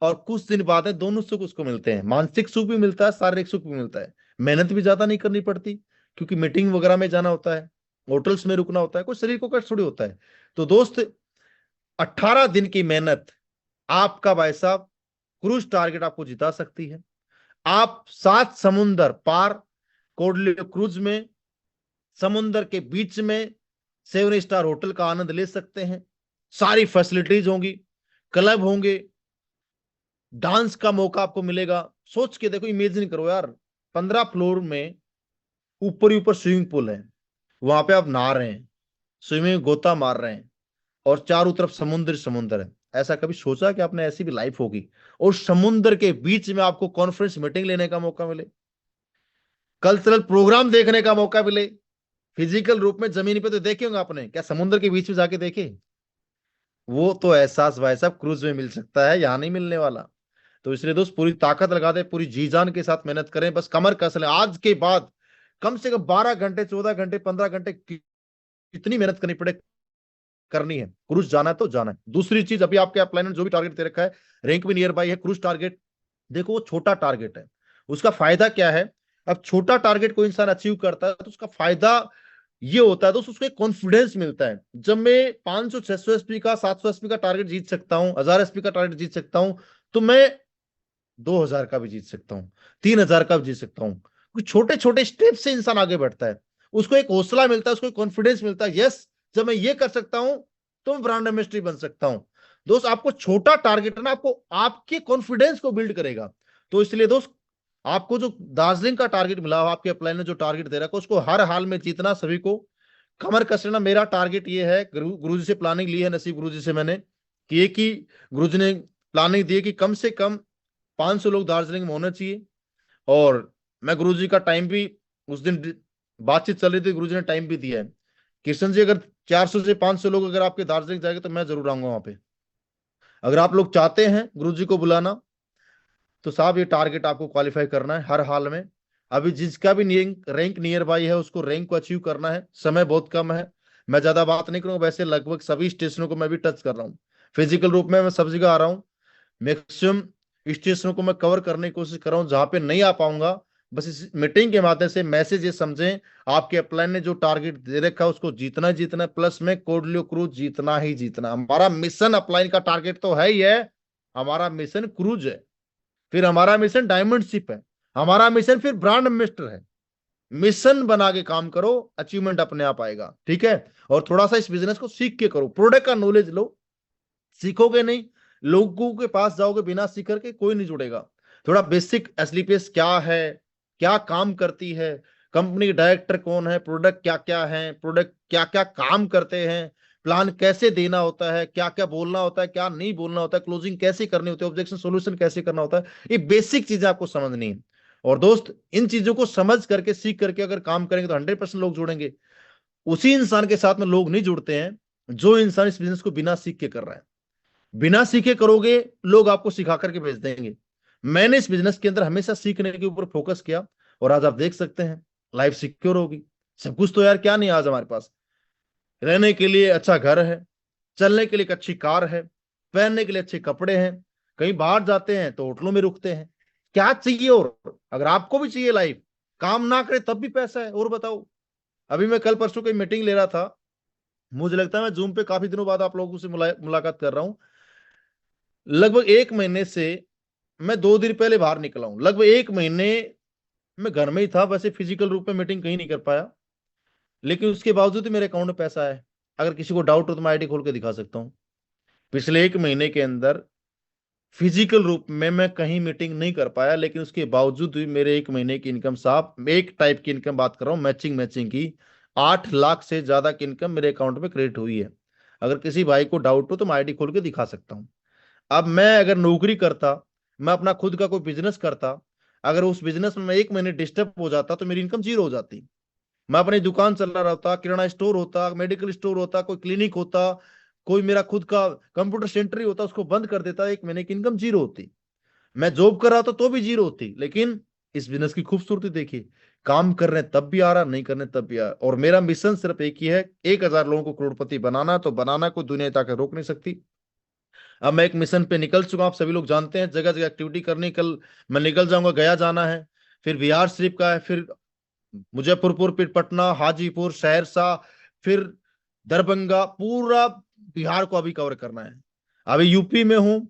और कुछ दिन बाद है दोनों सुख उसको मिलते हैं, मानसिक सुख भी मिलता है, शारीरिक सुख भी मिलता है। मेहनत भी ज्यादा नहीं करनी पड़ती, क्योंकि मीटिंग वगैरह में जाना होता है, होटल्स में रुकना होता है, कोई शरीर को कष्ट थोड़ी होता है। तो दोस्त, 18 दिन की मेहनत आपका भाई साहब क्रूज टारगेट आपको जिता सकती है। आप 7 समुंदर पार कोडलियो क्रूज में, समुंदर के बीच में 7 स्टार होटल का आनंद ले सकते हैं। सारी फैसिलिटीज होंगी, क्लब होंगे, डांस का मौका आपको मिलेगा। सोच के देखो, इमेजिन करो यार, 15 फ्लोर में ऊपर ही ऊपर स्विमिंग पूल है, वहां पे आप नहा रहे हैं, स्विमिंग गोता मार रहे हैं, और चारों तरफ समुद्र समुद्र है। ऐसा कभी सोचा कि आपने ऐसी भी लाइफ होगी? और समुद्र के बीच में आपको कॉन्फ्रेंस मीटिंग लेने का मौका मिले, कल्चरल प्रोग्राम देखने का मौका मिले, फिजिकल रूप में जमीन पे तो देखे होंगे आपने, क्या समुद्र के बीच में जाके देखे? वो तो एहसास भाई साहब क्रूज में मिल सकता है, यहां नहीं मिलने वाला। तो इसलिए दोस्त पूरी ताकत लगा दे, पूरी जी जान के साथ मेहनत करें, बस कमर कस लें आज के बाद। कम से कम 12 घंटे, 14 घंटे, 15 घंटे कितनी मेहनत करनी पड़े, करनी है। क्रूज जाना है तो जाना है। दूसरी चीज, अभी आपके प्लान में जो भी टारगेट दे रखा है, रैंक भी नियर बाई है, क्रूज टारगेट देखो वो छोटा टारगेट है। उसका फायदा क्या है? अब छोटा टारगेट कोई इंसान अचीव करता है तो उसका फायदा ये होता है दोस्तों, उसको एक कॉन्फिडेंस मिलता है। जब मैं 500 600 एसपी का, 700 एसपी का टारगेट जीत सकता हूं, 1000 एसपी का टारगेट जीत सकता हूं, तो मैं 2000 का भी जीत सकता हूँ, 3000 का भी जीत सकता हूँ। कुछ छोटे छोटे स्टेप से इंसान आगे बढ़ता है, उसको एक हौसला मिलता है, उसको एक कॉन्फिडेंस मिलता है, यस जब मैं ये कर सकता हूं तो मैं ब्रांड एम्बेसडर बन सकता हूं। दोस्त, आपको छोटा टारगेट है ना, आपको आपके कॉन्फिडेंस को बिल्ड करेगा। तो इसलिए दोस्त, आपको जो दार्जिलिंग का टारगेट मिला, आपके अपलाइन ने जो टारगेट दे रखा है उसको हर हाल में जीतना, सभी को कमर कसना। मेरा टारगेट ये है, गुरुजी से प्लानिंग ली है, नसीब गुरुजी से मैंने, कि एक ही गुरुजी ने प्लानिंग दी है कि कम से कम 500 लोग दार्जिलिंग में होना चाहिए। और मैं गुरुजी का टाइम भी, उस दिन बातचीत चल रही थी, गुरुजी ने टाइम भी दिया है, किशन जी अगर 400 से 500 लोग अगर आपके दार्जिलिंग जाएंगे तो मैं जरूर आऊंगा वहां पे। अगर आप लोग चाहते हैं गुरुजी को बुलाना, तो साहब ये टारगेट आपको क्वालिफाई करना है हर हाल में। अभी जिसका भी रैंक नियर बाई है उसको रैंक को अचीव करना है, समय बहुत कम है। मैं ज्यादा बात नहीं करूंगा, वैसे लगभग सभी स्टेशनों को मैं भी टच कर रहा हूँ, फिजिकल रूप में मैं सब जगह आ रहा हूँ। मैक्सिमम स्टेशनों को मैं कवर करने की कोशिश कर रहा हूँ, जहां पे नहीं आ पाऊंगा बस इस मीटिंग के माध्यम से मैसेज ये समझें, आपके अपलाइन ने जो टारगेट दे रखा है उसको जीतना ही जीतना है, प्लस में कोडलियो क्रूज जीतना ही जीतना। हमारा मिशन अपलाइन का टारगेट तो है ही है, हमारा मिशन क्रूज है, फिर हमारा मिशन डायमंड शिप है, हमारा मिशन फिर ब्रांड एम्बेसडर है। मिशन बना के काम करो, अचीवमेंट अपने आप आएगा, ठीक है? और थोड़ा सा इस बिजनेस को सीख के करो, प्रोडक्ट का नॉलेज लो, सीखोगे नहीं, लोगों के पास जाओगे बिना सीख करके, कोई नहीं जुड़ेगा। थोड़ा बेसिक एसलीपीएस क्या है, क्या काम करती है, कंपनी डायरेक्टर कौन है, प्रोडक्ट क्या क्या है, प्रोडक्ट क्या क्या काम करते हैं, प्लान कैसे देना होता है, क्या क्या बोलना होता है, क्या नहीं बोलना होता है, क्लोजिंग कैसे करनी होती है, ऑब्जेक्शन सोल्यूशन कैसे करना होता है, ये बेसिक चीजें आपको समझनी है। और दोस्त, इन चीजों को समझ करके, सीख करके अगर काम करेंगे तो 100% लोग जुड़ेंगे। उसी इंसान के साथ में लोग नहीं जुड़ते हैं जो इंसान इस बिजनेस को बिना सीख के कर रहा है। बिना सीखे करोगे, लोग आपको सिखा करके भेज देंगे। मैंने इस बिजनेस के अंदर हमेशा सीखने के ऊपर फोकस किया, और आज आप देख सकते हैं लाइफ सिक्योर होगी। सब कुछ तो यार क्या नहीं, आज हमारे पास रहने के लिए अच्छा घर है, चलने के लिए एक अच्छी कार है, पहनने के लिए अच्छे कपड़े हैं, कहीं बाहर जाते हैं तो होटलों में रुकते हैं। क्या चाहिए? और अगर आपको भी चाहिए लाइफ, काम ना करे तब भी पैसा है। और बताओ, अभी मैं कल परसों की मीटिंग ले रहा था, मुझे लगता है मैं जूम पे काफी दिनों बाद आप लोगों से मुलाकात कर रहा हूं। लगभग एक महीने से, मैं 2 दिन पहले बाहर निकला हूं, लगभग एक महीने मैं घर में ही था। वैसे फिजिकल रूप में मीटिंग कहीं नहीं कर पाया, लेकिन उसके बावजूद ही मेरे अकाउंट में पैसा है। अगर किसी को डाउट हो तो मैं आईडी खोल के दिखा सकता हूँ। पिछले एक महीने के अंदर फिजिकल रूप में मैं कहीं मीटिंग नहीं कर पाया, लेकिन उसके बावजूद भी मेरे एक महीने की इनकम साफ, एक टाइप की इनकम बात कर रहा हूँ, मैचिंग मैचिंग की, 8 लाख से ज्यादा की इनकम मेरे अकाउंट में क्रेडिट हुई है। अगर किसी भाई को डाउट हो तो मैं आईडी खोल के दिखा सकता हूँ। अब मैं अगर नौकरी करता, मैं अपना खुद का कोई बिजनेस करता, अगर उस बिजनेस में मैं एक महीने डिस्टर्ब हो जाता तो मेरी इनकम जीरो हो जाती। मैं अपनी दुकान चल रहा होता, किराना स्टोर होता, मेडिकल स्टोर होता, कोई क्लिनिक होता, कोई मेरा खुद का कंप्यूटर सेंटर ही होता, उसको बंद कर देता, एक महीने की इनकम जीरो होती। मैं जॉब कर रहा था तो भी जीरो होती। लेकिन इस बिजनेस की खूबसूरती देखिए, काम कर रहे हैं तब भी आ रहा, नहीं करने तब भी आ रहा। और मेरा मिशन सिर्फ एक ही है, 1,000 लोगों को करोड़पति बनाना। तो बनाना, कोई दुनिया ताके रोक नहीं सकती। अब मैं एक मिशन पे निकल चुका हूं, आप सभी लोग जानते हैं, जगह जगह एक्टिविटी करनी। कल मैं निकल जाऊंगा, गया जाना है, फिर बिहार शरीफ का है, फिर मुजफ्फरपुर, फिर पटना, हाजीपुर, सहरसा, फिर दरभंगा, पूरा बिहार को अभी कवर करना है। अभी यूपी में हूं,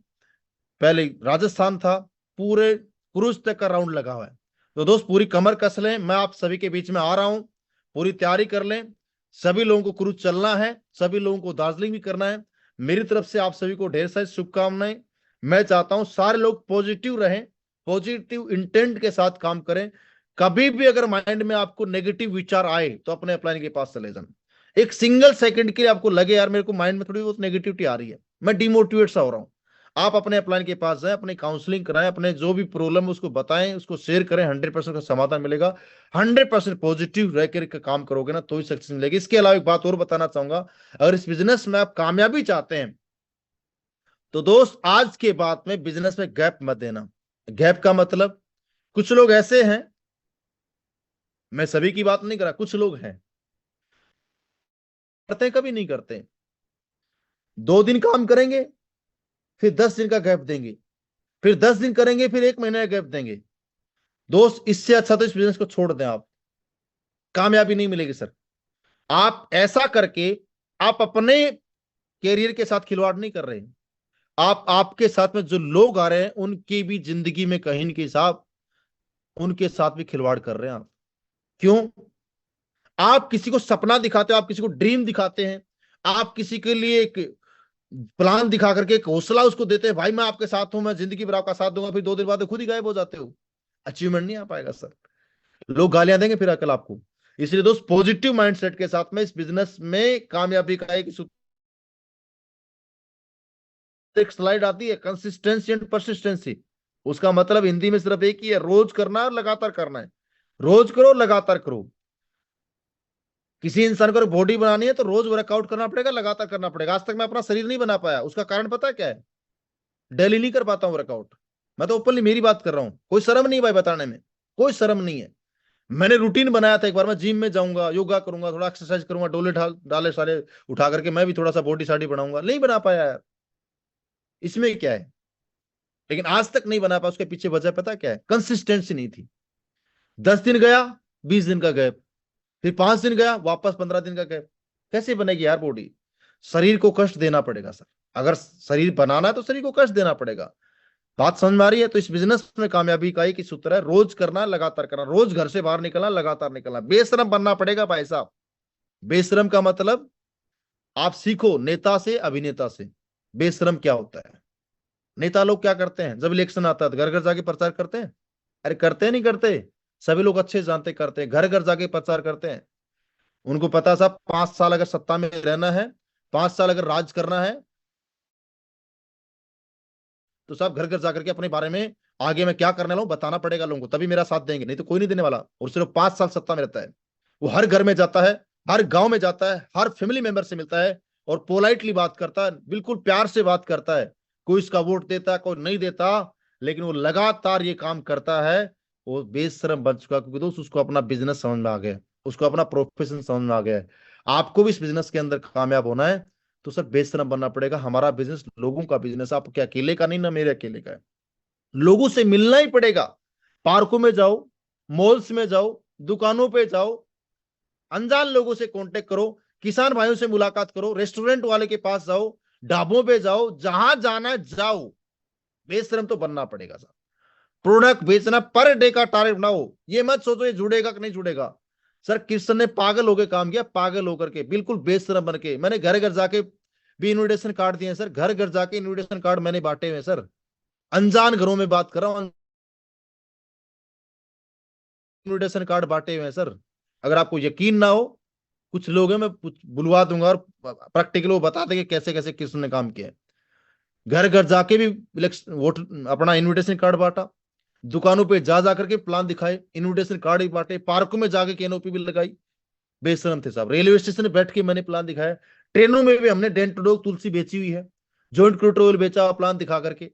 पहले राजस्थान था, पूरे क्रूज तक का राउंड लगा हुआ है। तो दोस्त, पूरी कमर कस लें, मैं आप सभी के बीच में आ रहा हूं, पूरी तैयारी कर लें। सभी लोगों को क्रूज चलना है, सभी लोगों को दार्जिलिंग भी करना है। मेरी तरफ से आप सभी को ढेर सारी शुभकामनाएं। मैं चाहता हूं सारे लोग पॉजिटिव रहें, पॉजिटिव इंटेंट के साथ काम करें। कभी भी अगर माइंड में आपको नेगेटिव विचार आए तो अपने अपलाइन के पास चले जाना। एक सिंगल सेकंड के लिए आपको लगे यार मेरे को माइंड में थोड़ी बहुत नेगेटिविटी आ रही है, मैं डिमोटिवेट सा हो रहा हूं, आप अपने अपलाइन के पास जाएं, अपनी काउंसलिंग कराएं, अपने जो भी प्रॉब्लम है उसको बताएं, उसको शेयर करें, 100% का समाधान मिलेगा। 100% पॉजिटिव रह कर काम करोगे ना तो ही सक्सेस मिलेगी। इसके अलावा एक बात और बताना चाहूंगा, अगर इस बिजनेस में आप कामयाबी चाहते हैं तो दोस्त, आज के बाद में बिजनेस में गैप मत देना। गैप का मतलब, कुछ लोग ऐसे हैं, मैं सभी की बात नहीं कर रहा, कुछ लोग हैं करते हैं, कभी नहीं करते, 2 दिन काम करेंगे, फिर 10 दिन का गैप देंगे, फिर 10 दिन करेंगे, फिर एक महीने का गैप देंगे। दोस्त, इससे अच्छा तो इस बिजनेस को छोड़ दें आप, कामयाबी नहीं मिलेगी सर। आप ऐसा करके आप अपने कैरियर के साथ खिलवाड़ नहीं कर रहे, आप आपके साथ में जो लोग आ रहे हैं उनकी भी जिंदगी में कहीं न कहीं साहब, उनके साथ भी खिलवाड़ कर रहे हैं आप। क्यों? आप किसी को सपना दिखाते हो, आप किसी को ड्रीम दिखाते हैं, आप किसी के लिए एक प्लान दिखा करके एक हौसला उसको देते हैं, भाई मैं आपके साथ हूं, मैं जिंदगी भर आपका साथ दूंगा, फिर 2 दिन बाद खुद ही गायब हो जाते हो। अचीवमेंट नहीं आ पाएगा सर, लोग गालियां देंगे फिर अकल आपको। इसलिए दोस्त, पॉजिटिव माइंडसेट के साथ में इस बिजनेस में कामयाबी का एक स्लाइड आती है, कंसिस्टेंसी एंड परसिस्टेंसी। उसका मतलब हिंदी में सिर्फ एक ही है, रोज करना और लगातार करना है। रोज करो, लगातार करो। किसी इंसान को बॉडी बनानी है तो रोज वर्कआउट करना पड़ेगा, लगातार करना पड़ेगा। आज तक मैं अपना शरीर नहीं बना पाया, उसका कारण पता है क्या है? डेली नहीं कर पाता हूं वर्कआउट। मैं तो ओपनली मेरी बात कर रहा हूं, कोई शर्म नहीं भाई बताने में, कोई शर्म नहीं है। मैंने रूटीन बनाया था, एक बार मैं जिम में जाऊंगा, योगा करूंगा, थोड़ा एक्सरसाइज करूंगा, डोले डाले सारे उठा करके मैं भी थोड़ा सा बॉडी साडी बनाऊंगा, नहीं बना पाया यार। इसमें क्या है? लेकिन आज तक नहीं बना पाया, उसके पीछे वजह पता क्या है? कंसिस्टेंसी नहीं थी। 10 दिन गया, 20 दिन का गैप, फिर 5 दिन गया, वापस 15 दिन का गैप। कैसे बनेगी यार बॉडी? शरीर को कष्ट देना पड़ेगा सर। अगर शरीर बनाना है तो शरीर को कष्ट देना पड़ेगा। बात समझ में आ रही है? तो इस बिजनेस में कामयाबी का एक ही सूत्र है, रोज करना, लगातार करना, रोज घर से बाहर निकलना, लगातार निकलना, बेशरम बनना पड़ेगा भाई साहब। बेशरम का मतलब, आप सीखो नेता से, अभिनेता से, बेशरम क्या होता है। नेता लोग क्या करते हैं, जब इलेक्शन आता है तो घर घर जाके प्रचार करते हैं। अरे करते हैं, नहीं करते? सभी लोग अच्छे जानते, करते हैं, घर घर जाके प्रचार करते हैं। उनको पता साहब, 5 साल अगर सत्ता में रहना है, 5 साल अगर राज करना है, तो साहब घर घर जाकर के अपने बारे में, आगे मैं क्या करने वाला हूं बताना पड़ेगा लोगों को, तभी मेरा साथ देंगे, नहीं तो कोई नहीं देने वाला। और सिर्फ 5 साल सत्ता में रहता है, वो हर घर में जाता है, हर गांव में जाता है, हर फैमिली मेंबर से मिलता है, और पोलाइटली बात करता है, बिल्कुल प्यार से बात करता है। कोई इसका वोट देता है, कोई नहीं देता, लेकिन वो लगातार ये काम करता है। वो बेशरम बन चुका, क्योंकि दोस्त उसको अपना बिजनेस समझ में आ गया, उसको अपना प्रोफेशन समझ में आ गया है। आपको भी इस बिजनेस के अंदर कामयाब होना है तो सर बेशरम बनना पड़ेगा। हमारा बिजनेस लोगों का बिजनेस, आप क्या अकेले का नहीं, ना मेरे अकेले का है। लोगों से मिलना ही पड़ेगा। पार्कों में जाओ, मॉल्स में जाओ, दुकानों पे जाओ, अनजान लोगों से कांटेक्ट करो, किसान भाइयों से मुलाकात करो, रेस्टोरेंट वाले के पास जाओ, ढाबों पे जाओ, जहां जाना है जाओ। बेशरम तो बनना पड़ेगा सर। प्रोडक्ट बेचना, पर डे का टारगेट बनाओ। ये मत सोचो ये जुड़ेगा कि नहीं जुड़ेगा। सर किशन ने पागल होकर काम किया, पागल होकर के, बिल्कुल बेशरम बन के। मैंने घर घर जाके भी इन्विटेशन कार्ड दिए सर, घर घर जाके इन्विटेशन कार्ड मैंने बांटे हुए सर। अनजान घरों में बात कर रहा हूं, इन्विटेशन कार्ड बांटे हुए हैं सर। अगर आपको यकीन ना हो, कुछ लोग हैं, मैं बुलवा दूंगा और प्रैक्टिकल वो बता देंगे कैसे कैसे किस ने काम किया है। घर घर जाके भी वोट अपना इनविटेशन कार्ड बांटा, दुकानों पे जा जा करके प्लान दिखाए, इनविटेशन कार्ड भी बांटे, पार्कों में जाके कैनोपी भी लगाई। बेशरम थे साहब। रेलवे स्टेशन में बैठ के मैंने प्लान दिखाया। ट्रेनों में भी हमने डेंटोडोग तुलसी बेची हुई है, जॉइंट क्रूट ऑयल बेचा हुआ प्लान दिखा करके,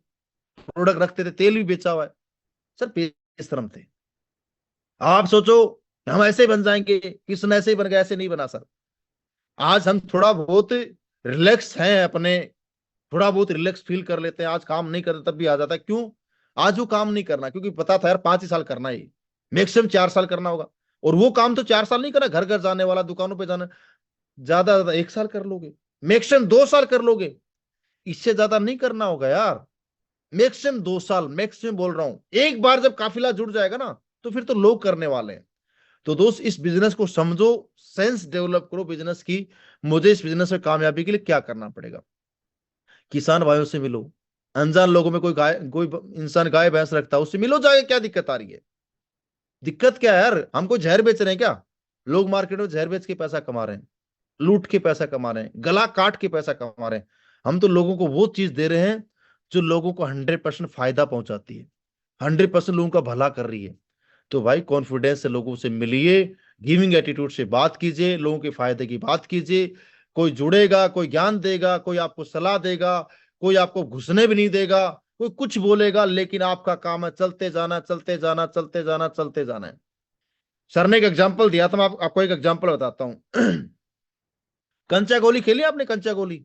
प्रोडक्ट रखते थे, तेल भी बेचा हुआ है। सर बेशरम थे। आप सोचो हम ऐसे ही बन जाएंगे, किशन ऐसे ही बन गया, ऐसे नहीं बना सर। आज हम थोड़ा बहुत रिलैक्स हैं अपने, थोड़ा बहुत रिलैक्स फील कर लेते हैं। आज काम नहीं करते तब भी आ जाता है। क्यों? आज वो काम नहीं करना क्योंकि पता था यार 5 ही साल करना है, मैक्सिमम 4 साल करना होगा। और वो काम तो 4 साल नहीं करना, घर घर जाने वाला, दुकानों पे जाना, ज्यादा ज्यादा 1 साल कर लोगे, मैक्सिमम 2 साल कर लोगे। इससे ज्यादा नहीं करना होगा यार। मैक्सिमम 2 साल, मैक्सिमम बोल रहा हूं। एक बार जब काफिला जुड़ जाएगा ना, तो फिर तो लोग करने वाले हैं। तो दोस्त इस बिजनेस को समझो, सेंस डेवलप करो बिजनेस की। मुझे इस बिजनेस में कामयाबी के लिए क्या करना पड़ेगा? किसान भाइयों से मिलो, अनजान लोगों में कोई इंसान गाय भैंस रखता है उससे मिलो जाके, क्या दिक्कत आ रही है? दिक्कत क्या है यार? हमको जहर बेच रहे हैं क्या? लोग मार्केट में जहर बेच के पैसा कमा रहे हैं, लूट के पैसा कमा रहे हैं, गला काट के पैसा कमा रहे हैं। हम तो लोगों को वो चीज दे रहे हैं जो लोगों को 100% फायदा पहुंचाती है, 100% लोगों का भला कर रही है। तो भाई कॉन्फिडेंस से लोगों से मिलिए, गिविंग एटीट्यूड से बात कीजिए, लोगों के फायदे की बात कीजिए। कोई जुड़ेगा, कोई ज्ञान देगा, कोई आपको सलाह देगा, कोई आपको घुसने भी नहीं देगा, कोई कुछ बोलेगा, लेकिन आपका काम है चलते जाना, चलते जाना, चलते जाना, चलते जाना है। सर ने एक एग्जाम्पल दिया था, मैं आपको एक एग्जाम्पल बताता हूँ। कंचा गोली खेली आपने? कंचा गोली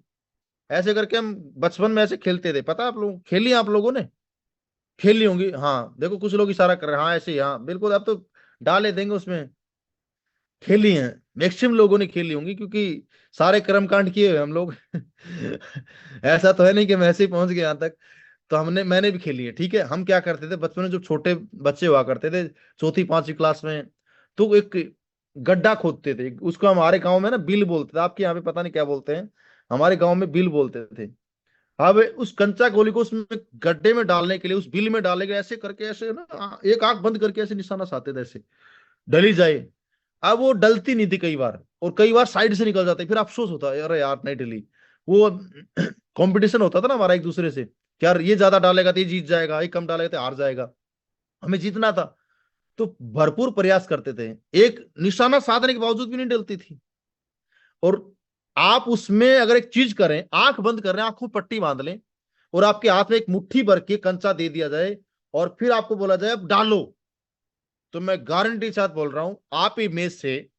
ऐसे करके हम बचपन में ऐसे खेलते थे, पता है आप लोग? खेली आप लोगों ने? खेली होंगी, हाँ। देखो कुछ लोग इशारा कर रहे हैं, हाँ ऐसे ही, हाँ बिल्कुल। अब तो डाले देंगे उसमें। खेली हैं, मैक्सिमम लोगों ने खेली होंगी, क्योंकि सारे कर्मकांड किए हुए हम लोग। ऐसा तो है नहीं कि मैं ऐसे ही पहुंच गया यहाँ तक। तो मैंने भी खेली है। ठीक है, हम क्या करते थे बचपन में, जो छोटे बच्चे हुआ करते थे, चौथी पांचवी क्लास में, तो एक गड्ढा खोदते थे। उसको हमारे गांव में ना बिल बोलते थे, आपके यहाँ पे पता नहीं क्या बोलते हैं, हमारे गांव में बिल बोलते थे। अब उस कंचा गोली को उसमें गड्ढे में डालने के लिए, उस बिल में डालने के लिए, ऐसे करके, ऐसे ना एक आंख बंद करके ऐसे निशाना साधते थे, ऐसे डली जाए। अब वो डलती नहीं थी कई बार, और कई बार साइड से निकल जाते, फिर अफसोस होता है, अरे यार नहीं डली। वो कंपटीशन होता था ना हमारा एक दूसरे से, कि यार ये ज्यादा डालेगा तो ये जीत जाएगा, ये कम डालेगा तो हार जाएगा, हमें जीतना था। तो भरपूर प्रयास करते थे, एक निशाना साधने के बावजूद भी नहीं डलती थी। और आप उसमें अगर एक चीज करें, आंख बंद कर रहे हैं, आंखों में पट्टी बांध लें, और आपके हाथ में एक मुट्ठी भर के कंचा दे दिया जाए, और फिर आपको बोला जाए अब डालो, तो मैं गारंटी के साथ बोल रहा हूं, आप ही में से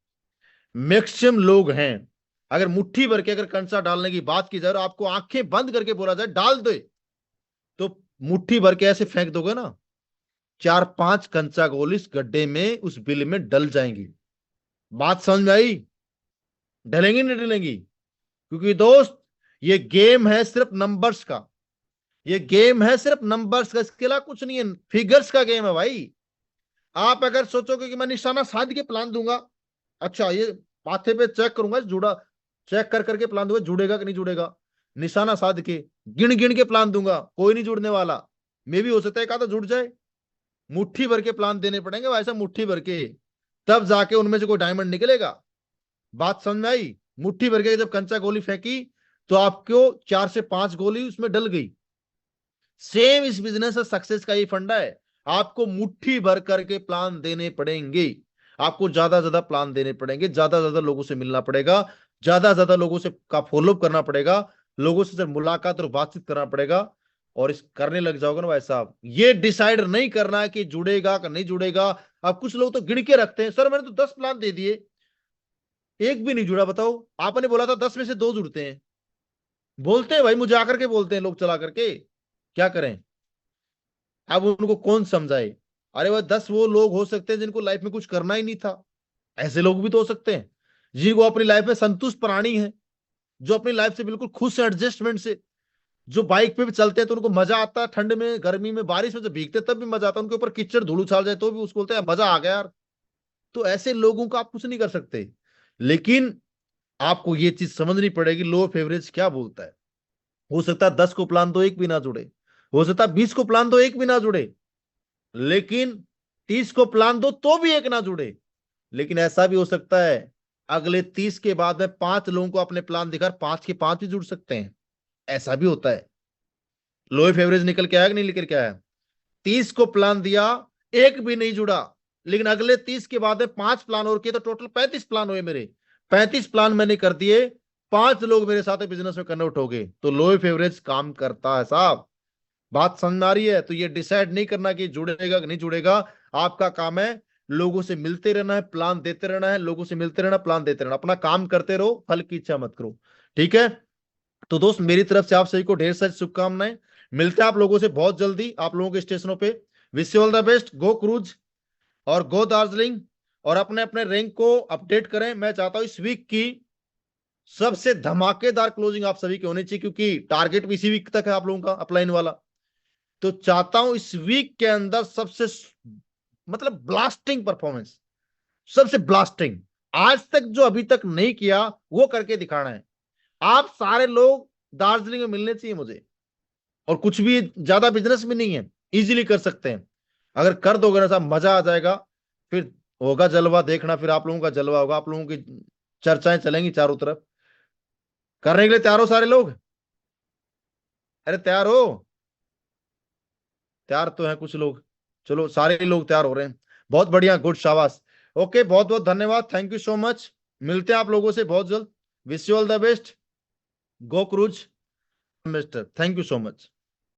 मैक्सिमम लोग हैं, अगर मुट्ठी भर के अगर कंचा डालने की बात की जाए और आपको आंखें बंद करके बोला जाए डाल दे, तो मुट्ठी भर के ऐसे फेंक दोगे ना, 4-5 कंचा गोली इस गड्ढे में, उस बिल में डल जाएंगी। बात समझ में आई? डलेंगी नहीं डलेंगी? क्योंकि दोस्त ये गेम है सिर्फ नंबर्स का, ये गेम है सिर्फ नंबर्स का, इसके अलावा कुछ नहीं है। फिगर्स का गेम है भाई। आप अगर सोचोगे कि मैं निशाना साध के प्लान दूंगा, अच्छा ये माथे पे चेक करूंगा जुड़ा, चेक कर करके प्लान दूंगा जुड़ेगा कि नहीं जुड़ेगा, निशाना साध के गिन गिन के प्लान दूंगा, कोई नहीं जुड़ने वाला। मे भी हो सकता है एक आधा जुड़ जाए। मुट्ठी भर के प्लान देने पड़ेंगे वैसा, मुट्ठी भर के, तब जाके उनमें से कोई डायमंड निकलेगा। बात समझ में आई? मुट्ठी भर के जब कंचा गोली फेंकी, तो आपको 4 से 5 गोली उसमें डल गई। सेम इस बिजनेस में सक्सेस का ये फंडा है। आपको मुट्ठी भर करके प्लान देने पड़ेंगे, आपको ज्यादा ज्यादा प्लान देने पड़ेंगे, ज्यादा ज्यादा लोगों से मिलना पड़ेगा, ज्यादा ज्यादा लोगों से का फॉलोअप करना पड़ेगा, लोगों से मुलाकात और बातचीत करना पड़ेगा। और इस करने लग जाओगे ना भाई साहब, ये डिसाइड नहीं करना है कि जुड़ेगा कि नहीं जुड़ेगा। अब कुछ लोग तो गिन के रखते हैं, सर मैंने तो 10 प्लान दे दिए, एक भी नहीं जुड़ा। बताओ, आपने बोला था 10 में से 2 जुड़ते हैं। बोलते हैं भाई, मुझे आकर के बोलते हैं लोग चला करके, क्या करें? अब उनको कौन समझाए? अरे वह 10 वो लोग हो सकते हैं जिनको लाइफ में कुछ करना ही नहीं था, ऐसे लोग भी तो हो सकते हैं, जिनको अपनी लाइफ में संतुष्ट प्राणी है, जो अपनी लाइफ से बिल्कुल खुश है, एडजस्टमेंट से, जो बाइक पे भी चलते हैं तो उनको मजा आता है, ठंड में, गर्मी में, बारिश में जब भीगते तब भी मजा आता है, उनके ऊपर कीचड़ धूल उछाल जाए तो भी उसको बोलते हैं मजा आ गया यार। तो ऐसे लोगों का आप कुछ नहीं कर सकते। लेकिन आपको ये चीज समझनी पड़ेगी लो ऑफ एवरेज क्या बोलता है। हो सकता है 10 को प्लान दो एक भी ना जुड़े, हो सकता है 20 को प्लान दो एक भी ना जुड़े, लेकिन 30 को प्लान दो तो भी एक ना जुड़े। लेकिन ऐसा भी हो सकता है अगले 30 के बाद में 5 लोगों को अपने प्लान दिखा, 5 के 5 भी जुड़ सकते हैं, ऐसा भी होता है। लो ऑफ एवरेज निकल के आया कि नहीं निकल के आया? 30 को प्लान दिया, एक भी नहीं जुड़ा, लेकिन अगले 30 के बाद में 5 प्लान और किए तो टोटल 35 प्लान हुए मेरे। 35 प्लान मैंने कर दिए, 5 लोग मेरे साथ बिजनेस में कन्वर्ट हो गए। तो लो ऑफ एवरेज काम करता है साहब। बात समझ आ रही है? तो ये डिसाइड नहीं करना कि जुड़ेगा कि नहीं जुड़ेगा, आपका काम है लोगों से मिलते रहना है, प्लान देते रहना है, लोगों से मिलते रहना, प्लान देते रहना, अपना काम करते रहो, फल की इच्छा मत करो। ठीक है? तो दोस्त मेरी तरफ से आप सभी को ढेर सारी शुभकामनाएं। मिलते हैं आप लोगों से बहुत जल्दी आप लोगों के स्टेशनों पे। Wish you all the best, go cruise और गो दार्जिलिंग, और अपने अपने रैंक को अपडेट करें। मैं चाहता हूं इस वीक की सबसे धमाकेदार क्लोजिंग आप सभी की होनी चाहिए, क्योंकि टारगेट भी इसी वीक तक है आप लोगों का अपलाइन वाला। तो चाहता हूं इस वीक के अंदर सबसे मतलब ब्लास्टिंग परफॉर्मेंस, सबसे ब्लास्टिंग, आज तक जो अभी तक नहीं किया वो करके दिखाना है। आप सारे लोग दार्जिलिंग में मिलने चाहिए मुझे, और कुछ भी ज्यादा बिजनेस भी नहीं है, इजीली कर सकते हैं। अगर कर दोगे ना साहब मजा आ जाएगा। फिर होगा जलवा, देखना फिर आप लोगों का जलवा होगा, आप लोगों की चर्चाएं चलेंगी चारों तरफ। करने के लिए तैयार हो सारे लोग? अरे तैयार हो? तैयार तो हैं कुछ लोग, चलो सारे लोग तैयार हो रहे हैं, बहुत बढ़िया, गुड, शाबाश। ओके, बहुत बहुत धन्यवाद, थैंक यू सो मच। मिलते हैं आप लोगों से बहुत जल्द। Wish you all the best, go cruise mister, thank you so much.